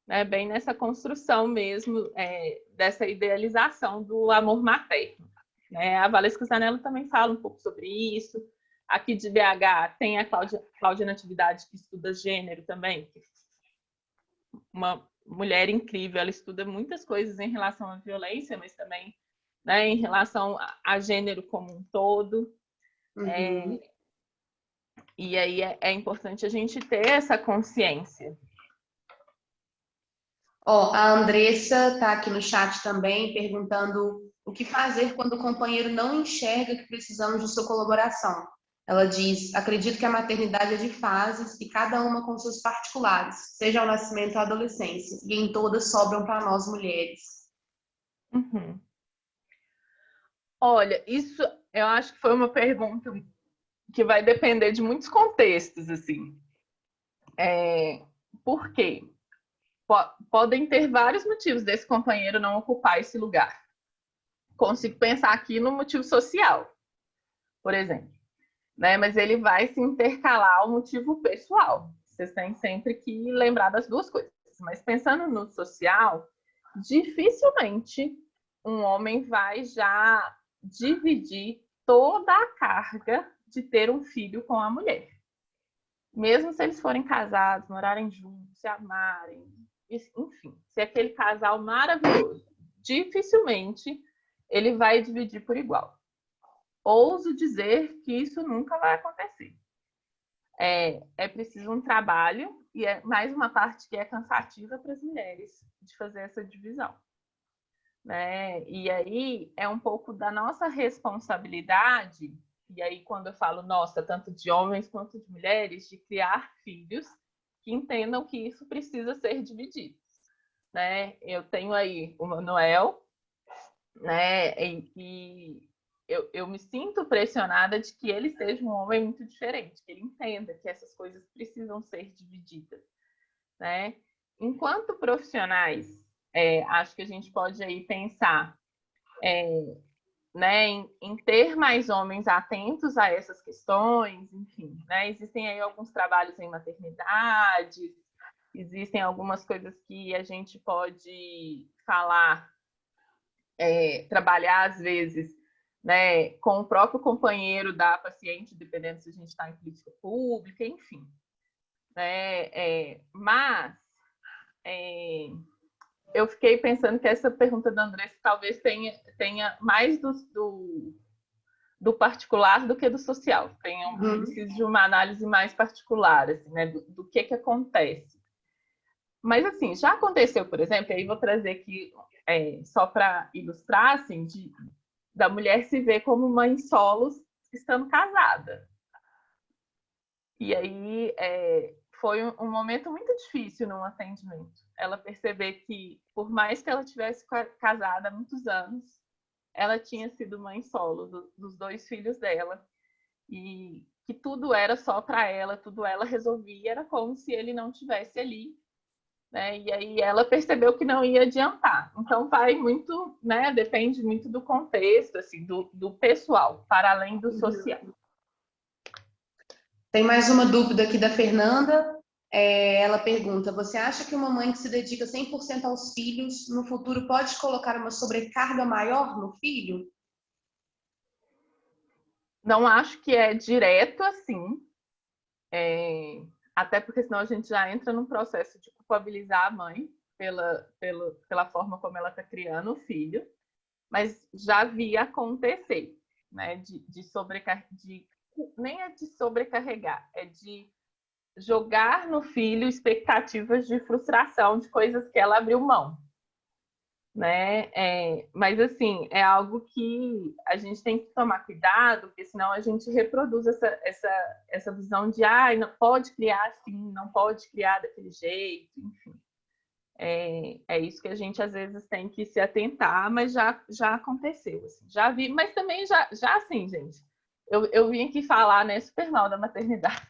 Speaker 2: Né? Bem nessa construção mesmo, dessa idealização do amor materno. Né? A Valesca Zanello também fala um pouco sobre isso. Aqui de BH tem a Cláudia Natividade, que estuda gênero também, uma mulher incrível, ela estuda muitas coisas em relação à violência, mas também, né, em relação a gênero como um todo.
Speaker 1: Uhum.
Speaker 2: E aí é importante a gente ter essa consciência.
Speaker 1: A Andressa está aqui no chat também perguntando o que fazer quando o companheiro não enxerga que precisamos de sua colaboração. Ela diz: acredito que a maternidade é de fases e cada uma com seus particulares, seja ao nascimento ou à adolescência, e em todas sobram para nós mulheres.
Speaker 2: Uhum. Olha, isso eu acho que foi uma pergunta que vai depender de muitos contextos, assim. Por quê? Podem ter vários motivos desse companheiro não ocupar esse lugar. Consigo pensar aqui no motivo social, por exemplo. Né? Mas ele vai se intercalar ao motivo pessoal. Vocês têm sempre que lembrar das duas coisas. Mas pensando no social, dificilmente um homem vai já dividir toda a carga de ter um filho com a mulher. Mesmo se eles forem casados, morarem juntos, se amarem, enfim, se aquele casal maravilhoso, dificilmente ele vai dividir por igual. Ouso dizer que isso nunca vai acontecer. É preciso um trabalho, e é mais uma parte que é cansativa para as mulheres, de fazer essa divisão. Né? E aí é um pouco da nossa responsabilidade, e aí quando eu falo nossa, tanto de homens quanto de mulheres, de criar filhos que entendam que isso precisa ser dividido. Né? Eu tenho aí o Manuel, né? E eu me sinto pressionada de que ele seja um homem muito diferente, que ele entenda que essas coisas precisam ser divididas, né? Enquanto profissionais, acho que a gente pode aí pensar, né, em ter mais homens atentos a essas questões, enfim, né? Existem aí alguns trabalhos em maternidade, existem algumas coisas que a gente pode falar, trabalhar às vezes, né, com o próprio companheiro da paciente, dependendo se a gente está em política pública, enfim. Né? Mas eu fiquei pensando que essa pergunta da Andressa talvez tenha mais do particular do que do social. Precisa de uma análise mais particular, assim, né, do que acontece. Mas, assim, já aconteceu, por exemplo, aí vou trazer aqui, só para ilustrar, assim, da mulher se ver como mãe solos estando casada. E aí foi um momento muito difícil no atendimento. Ela perceber que, por mais que ela tivesse casada há muitos anos, ela tinha sido mãe solo dos 2 filhos dela. E que tudo era só para ela, tudo ela resolvia, era como se ele não tivesse ali. Né? E aí ela percebeu que não ia adiantar. Então vai muito, né? Depende muito do contexto, assim, do pessoal, para além do social.
Speaker 1: Tem mais uma dúvida aqui da Fernanda. Ela pergunta: você acha que uma mãe que se dedica 100% aos filhos, no futuro pode colocar uma sobrecarga maior no filho?
Speaker 2: Não acho que é direto assim, até porque senão a gente já entra num processo de culpabilizar a mãe pela forma como ela está criando o filho, mas já vi acontecer, né, de sobrecarregar, nem é de sobrecarregar, é de jogar no filho expectativas de frustração de coisas que ela abriu mão, né? Mas assim, é algo que a gente tem que tomar cuidado, porque senão a gente reproduz essa visão de não pode criar assim, não pode criar daquele jeito, enfim. É isso que a gente às vezes tem que se atentar, mas já aconteceu, assim, já vi, mas também já assim, gente. Eu vim aqui falar, né, super mal da maternidade,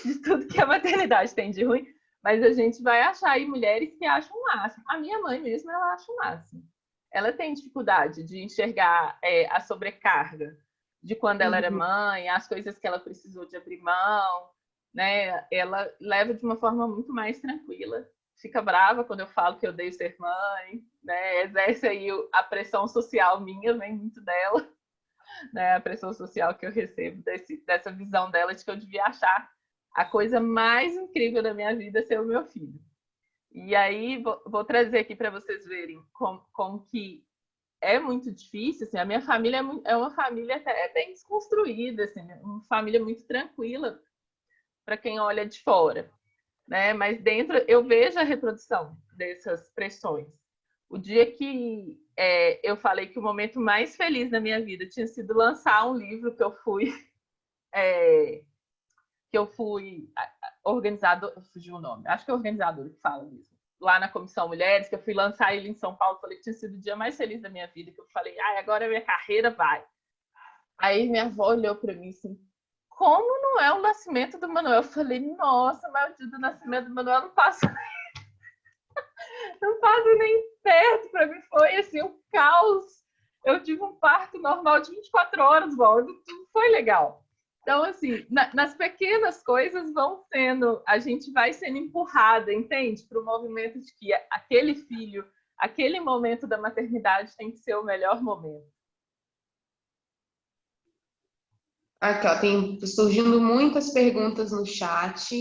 Speaker 2: de tudo que a maternidade tem de ruim, mas a gente vai achar aí mulheres que acham o máximo. A minha mãe mesmo, ela acha o máximo. Ela tem dificuldade de enxergar a sobrecarga de quando ela era mãe, as coisas que ela precisou de abrir mão, né? Ela leva de uma forma muito mais tranquila. Fica brava quando eu falo que eu odeio ser mãe, né? Exerce aí a pressão social minha, vem muito dela, né? A pressão social que eu recebo dessa visão dela de que eu devia achar a coisa mais incrível da minha vida ser o meu filho. E aí vou trazer aqui para vocês verem como que é muito difícil. Assim, a minha família é uma família até bem desconstruída, assim, uma família muito tranquila para quem olha de fora, né? Mas dentro eu vejo a reprodução dessas pressões. O dia que eu falei que o momento mais feliz da minha vida tinha sido lançar um livro que eu fui organizador, fugiu o nome, acho que é organizador que fala mesmo, lá na Comissão Mulheres, que eu fui lançar ele em São Paulo, falei que tinha sido o dia mais feliz da minha vida, que eu falei, agora a minha carreira vai. Aí minha avó olhou para mim assim, como não é o nascimento do Manuel? Eu falei, nossa, mas o dia do nascimento do Manuel não passa nem perto, para mim foi assim, um caos. Eu tive um parto normal de 24 horas, tudo foi legal. Então, assim, nas pequenas coisas a gente vai sendo empurrada, entende? Para o movimento de que aquele filho, aquele momento da maternidade tem que ser o melhor momento.
Speaker 1: Aqui, ó, tem surgindo muitas perguntas no chat.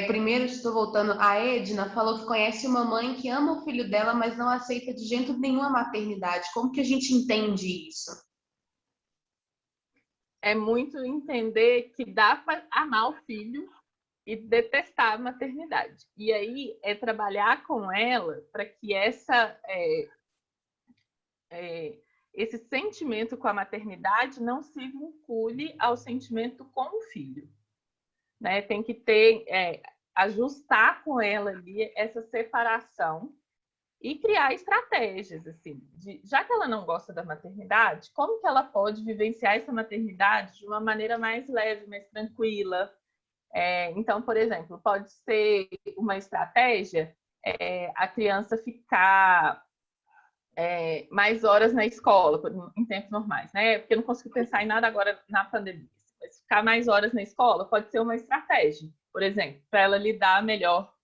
Speaker 1: Primeiro, estou voltando. A Edna falou que conhece uma mãe que ama o filho dela, mas não aceita de jeito nenhum a maternidade. Como que a gente entende isso?
Speaker 2: É muito entender que dá para amar o filho e detestar a maternidade. E aí é trabalhar com ela para que esse sentimento com a maternidade não se vincule ao sentimento com o filho. Né? Tem que ajustar com ela ali essa separação e criar estratégias, assim, já que ela não gosta da maternidade, como que ela pode vivenciar essa maternidade de uma maneira mais leve, mais tranquila? Então, por exemplo, pode ser uma estratégia a criança ficar mais horas na escola, em tempos normais, né? Porque eu não consigo pensar em nada agora na pandemia. Mas ficar mais horas na escola pode ser uma estratégia, por exemplo, para ela lidar melhor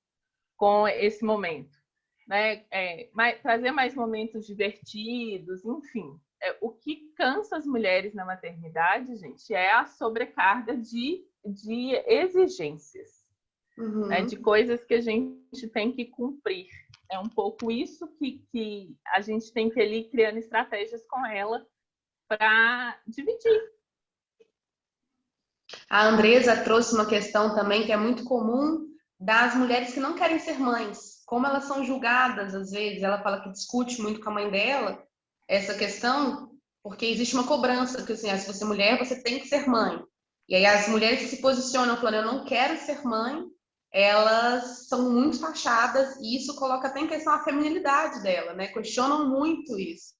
Speaker 2: com esse momento. Né? Trazer mais momentos divertidos, enfim. O que cansa as mulheres na maternidade, gente, é a sobrecarga de exigências, né? De coisas que a gente tem que cumprir. é um pouco isso que a gente tem que ir ali criando estratégias com ela para dividir.
Speaker 1: A Andresa trouxe uma questão também que é muito comum das mulheres que não querem ser mães. Como elas são julgadas, às vezes, ela fala que discute muito com a mãe dela essa questão, porque existe uma cobrança, que assim, se você é mulher, você tem que ser mãe. E aí as mulheres que se posicionam falando, eu não quero ser mãe, elas são muito taxadas, e isso coloca até em questão a feminilidade dela, né? Questionam muito isso.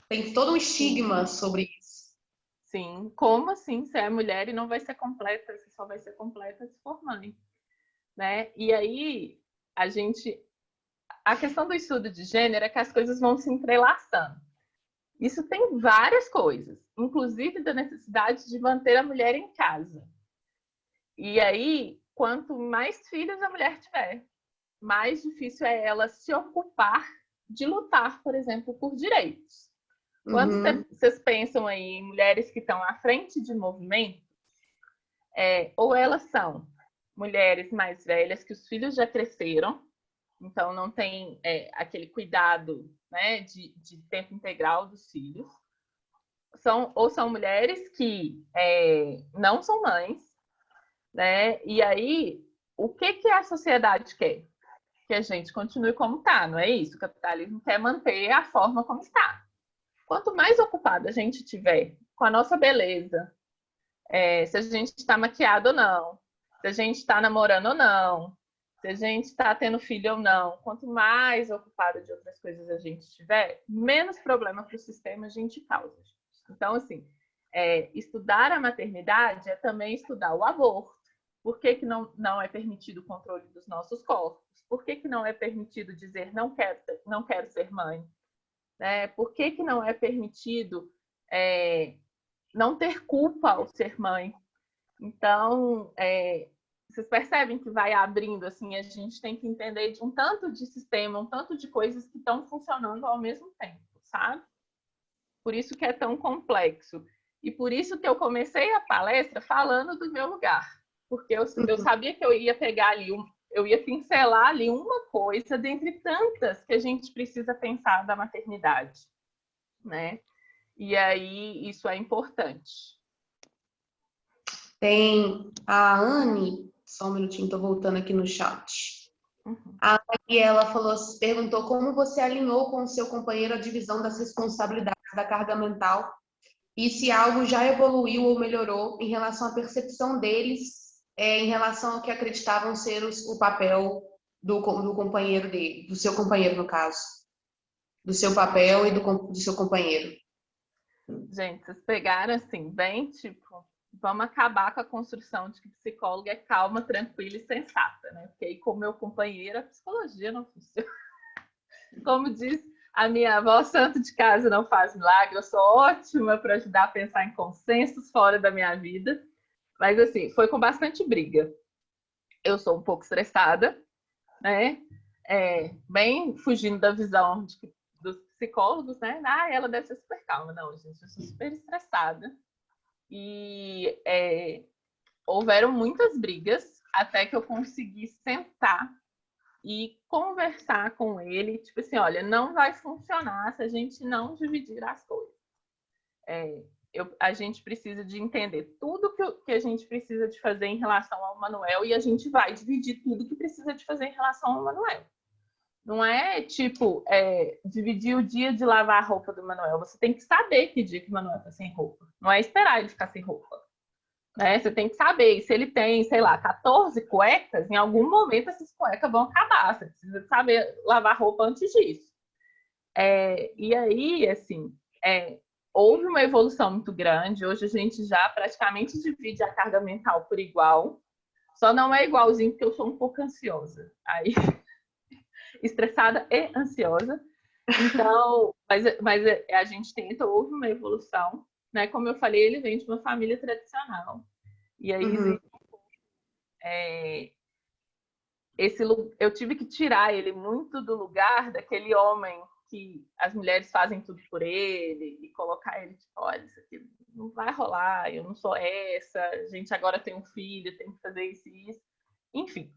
Speaker 1: Tem todo um estigma sobre isso.
Speaker 2: Sim, como assim? Você é mulher e não vai ser completa, você só vai ser completa se for mãe, né? E aí, a questão do estudo de gênero é que as coisas vão se entrelaçando. Isso tem várias coisas, inclusive da necessidade de manter a mulher em casa. E aí, quanto mais filhos a mulher tiver, mais difícil é ela se ocupar de lutar, por exemplo, por direitos. Quando vocês pensam aí em mulheres que estão à frente de movimento, ou elas são mulheres mais velhas que os filhos já cresceram, então não tem aquele cuidado, né, de tempo integral dos filhos, ou são mulheres que não são mães, né? E aí, o que a sociedade quer? Que a gente continue como está, não é isso? O capitalismo quer manter a forma como está. Quanto mais ocupada a gente tiver com a nossa beleza, se a gente está maquiado ou não, se a gente está namorando ou não, se a gente está tendo filho ou não, quanto mais ocupada de outras coisas a gente tiver, menos problema para o sistema a gente causa. Então, assim, estudar a maternidade é também estudar o aborto. Por que não é permitido o controle dos nossos corpos? Por que não é permitido dizer não quero ser mãe? Por que não é permitido não ter culpa ao ser mãe? Então, vocês percebem que vai abrindo, assim, a gente tem que entender de um tanto de sistema, um tanto de coisas que estão funcionando ao mesmo tempo, sabe? Por isso que é tão complexo. E por isso que eu comecei a palestra falando do meu lugar. Porque eu sabia que eu ia pegar ali, eu ia pincelar ali uma coisa dentre tantas que a gente precisa pensar da maternidade, né? E aí isso é importante.
Speaker 1: Tem a Anne, só um minutinho, estou voltando aqui no chat.
Speaker 2: Uhum.
Speaker 1: A Anne, ela perguntou como você alinhou com o seu companheiro a divisão das responsabilidades da carga mental e se algo já evoluiu ou melhorou em relação à percepção deles, em relação ao que acreditavam ser o papel do companheiro dele, do seu companheiro, no caso. Do seu papel e do seu companheiro.
Speaker 2: Gente, vocês pegaram assim, bem tipo, vamos acabar com a construção de que psicóloga é calma, tranquila e sensata, né? Porque aí, com o meu companheiro, a psicologia não funciona. Como diz a minha avó, santo de casa não faz milagre, eu sou ótima para ajudar a pensar em consensos fora da minha vida. Mas assim, foi com bastante briga. Eu sou um pouco estressada, né? Bem fugindo da visão dos psicólogos, né? Ela deve ser super calma. Não, gente, eu sou super estressada. E houveram muitas brigas até que eu consegui sentar e conversar com ele, tipo assim, olha, não vai funcionar se a gente não dividir as coisas. A gente precisa de entender tudo que a gente precisa de fazer em relação ao Manuel e a gente vai dividir tudo que precisa de fazer em relação ao Manuel. Não é tipo dividir o dia de lavar a roupa do Manuel. Você tem que saber que dia que o Manuel está sem roupa. Não é esperar ele ficar sem roupa. Né? Você tem que saber. E se ele tem, sei lá, 14 cuecas, em algum momento essas cuecas vão acabar. Você precisa saber lavar roupa antes disso. E aí, assim, houve uma evolução muito grande. Hoje a gente já praticamente divide a carga mental por igual. Só não é igualzinho porque eu sou um pouco ansiosa. Aí, estressada e ansiosa. Então, mas a gente tenta, houve uma evolução. Né? Como eu falei, ele vem de uma família tradicional. E aí eu tive que tirar ele muito do lugar daquele homem que as mulheres fazem tudo por ele e colocar ele tipo, olha, isso aqui não vai rolar, eu não sou essa, a gente agora tem um filho, tem que fazer isso e isso. Enfim.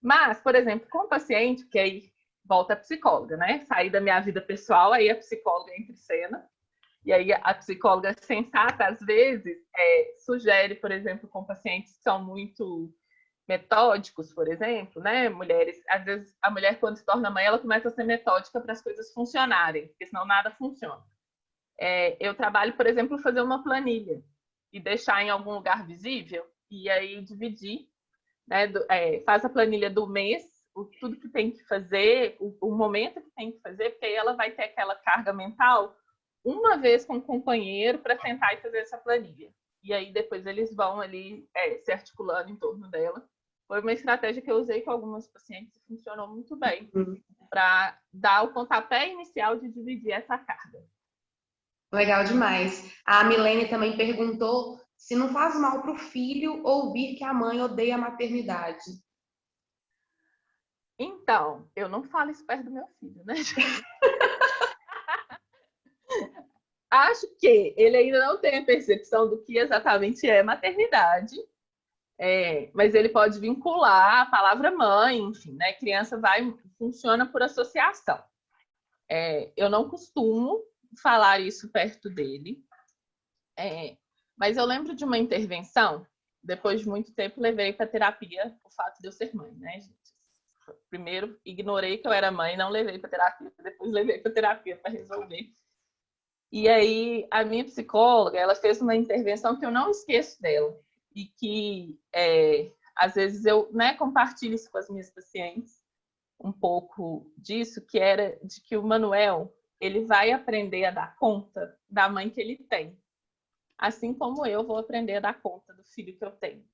Speaker 2: Mas, por exemplo, com o paciente, que aí volta a psicóloga, né? Saí da minha vida pessoal, aí a psicóloga entra em cena. E aí a psicóloga sensata, às vezes, sugere, por exemplo, com pacientes que são muito metódicos, por exemplo, né? Mulheres, às vezes a mulher quando se torna mãe, ela começa a ser metódica para as coisas funcionarem, porque senão nada funciona. Eu trabalho, por exemplo, fazer uma planilha e deixar em algum lugar visível e aí dividir, né? Faz a planilha do mês, tudo que tem que fazer, o momento que tem que fazer, porque aí ela vai ter aquela carga mental uma vez com o companheiro para sentar e fazer essa planilha. E aí depois eles vão ali se articulando em torno dela. Foi uma estratégia que eu usei com algumas pacientes e funcionou muito bem para dar o pontapé inicial de dividir essa carga.
Speaker 1: Legal demais. A Milene também perguntou se não faz mal para o filho ouvir que a mãe odeia a maternidade.
Speaker 2: Então, eu não falo isso perto do meu filho, né? Acho que ele ainda não tem a percepção do que exatamente é maternidade, mas ele pode vincular a palavra mãe, enfim, né? Criança funciona por associação. Eu não costumo falar isso perto dele, mas eu lembro de uma intervenção, depois de muito tempo levei para terapia o fato de eu ser mãe, né, gente? Primeiro ignorei que eu era mãe, não levei para terapia, depois levei para terapia para resolver. E aí a minha psicóloga, ela fez uma intervenção que eu não esqueço dela e que às vezes eu, né, compartilho isso com as minhas pacientes, um pouco disso, que era de que o Manuel, ele vai aprender a dar conta da mãe que ele tem, assim como eu vou aprender a dar conta do filho que eu tenho.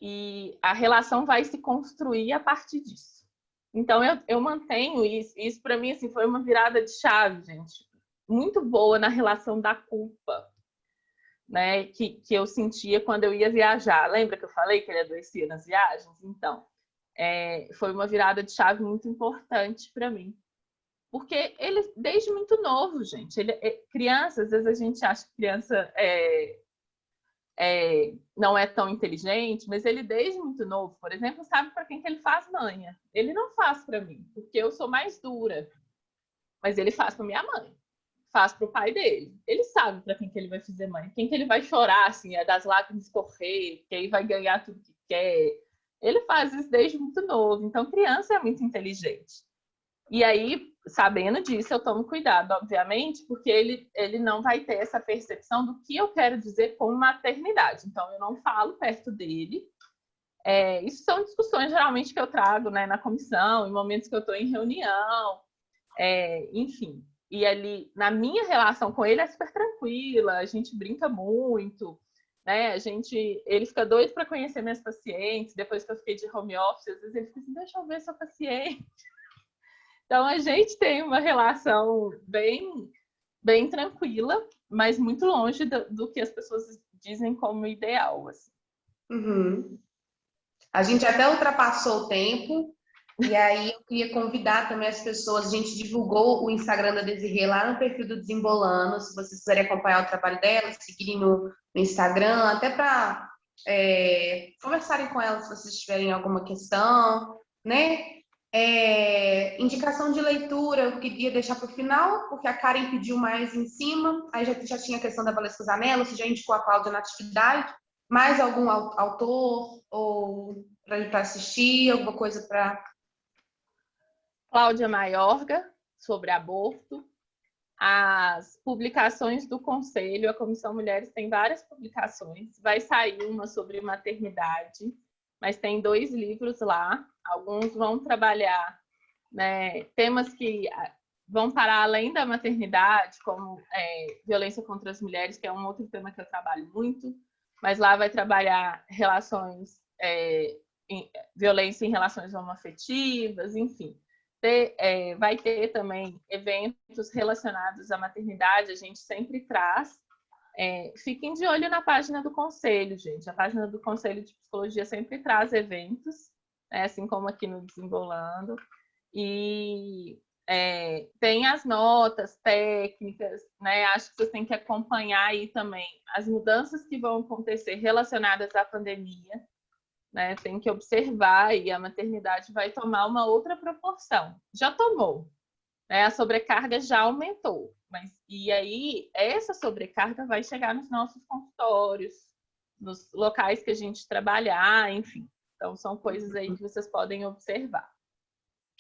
Speaker 2: E a relação vai se construir a partir disso. Então eu mantenho isso. Isso para mim assim, foi uma virada de chave, gente, muito boa na relação da culpa, né, que eu sentia quando eu ia viajar. Lembra que eu falei que ele adoecia nas viagens? Então, foi uma virada de chave muito importante para mim. Porque ele, desde muito novo, gente, criança, às vezes a gente acha que criança não é tão inteligente, mas ele, desde muito novo, por exemplo, sabe para quem que ele faz manha. Ele não faz para mim, porque eu sou mais dura, mas ele faz para minha mãe, faz para o pai dele. Ele sabe para quem que ele vai fazer manha, quem que ele vai chorar, assim, das lágrimas correr, quem vai ganhar tudo que quer. Ele faz isso desde muito novo, então criança é muito inteligente. E aí, sabendo disso, eu tomo cuidado, obviamente, porque ele não vai ter essa percepção do que eu quero dizer com maternidade. Então, eu não falo perto dele. Isso são discussões, geralmente, que eu trago, né, na comissão, em momentos que eu estou em reunião, enfim. E ali, na minha relação com ele, é super tranquila, a gente brinca muito, né? Ele fica doido para conhecer minhas pacientes, depois que eu fiquei de home office, às vezes ele fica assim, deixa eu ver sua paciente. Então, a gente tem uma relação bem, bem tranquila, mas muito longe do que as pessoas dizem como ideal. Assim.
Speaker 1: Uhum. A gente até ultrapassou o tempo, e aí eu queria convidar também as pessoas. A gente divulgou o Instagram da Desirê lá no perfil do Desembolando. Se vocês quiserem acompanhar o trabalho dela, seguirem no Instagram, até para conversarem com ela se vocês tiverem alguma questão, né? Indicação de leitura, eu queria deixar para o final, porque a Karen pediu mais em cima. Aí já tinha a questão da Valesca Zanella, você já indicou a Cláudia Natividade. Mais algum autor ou para assistir, alguma coisa para...
Speaker 2: Cláudia Maiorga, sobre aborto. As publicações do Conselho, a Comissão Mulheres tem várias publicações. Vai sair uma sobre maternidade, mas tem 2 livros lá. Alguns vão trabalhar, né, temas que vão para além da maternidade, como violência contra as mulheres, que é um outro tema que eu trabalho muito, mas lá vai trabalhar violência em relações homoafetivas, enfim. Vai ter também eventos relacionados à maternidade, a gente sempre traz. Fiquem de olho na página do Conselho, gente. A página do Conselho de Psicologia sempre traz eventos, assim como aqui no Desembolando. E tem as notas técnicas, né? Acho que vocês têm que acompanhar aí também as mudanças que vão acontecer relacionadas à pandemia. né? Tem que observar e a maternidade vai tomar uma outra proporção. Já tomou, né? A sobrecarga já aumentou. E aí, essa sobrecarga vai chegar nos nossos consultórios, nos locais que a gente trabalhar, enfim. Então, são coisas aí que vocês podem observar.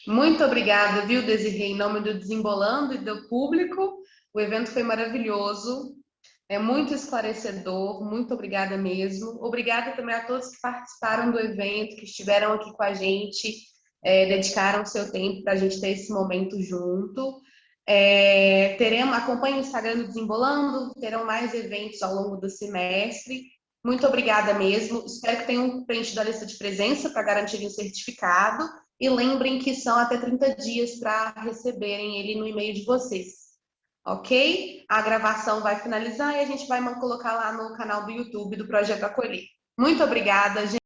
Speaker 1: Muito obrigada, viu, Desirê, em nome do Desembolando e do público. O evento foi maravilhoso, é muito esclarecedor, muito obrigada mesmo. Obrigada também a todos que participaram do evento, que estiveram aqui com a gente, dedicaram o seu tempo para a gente ter esse momento junto. Acompanhe o Instagram do Desembolando, terão mais eventos ao longo do semestre. Muito obrigada mesmo. Espero que tenham preenchido a lista de presença para garantir o certificado. E lembrem que são até 30 dias para receberem ele no e-mail de vocês. Ok? A gravação vai finalizar e a gente vai colocar lá no canal do YouTube do Projeto Acolher. Muito obrigada, gente.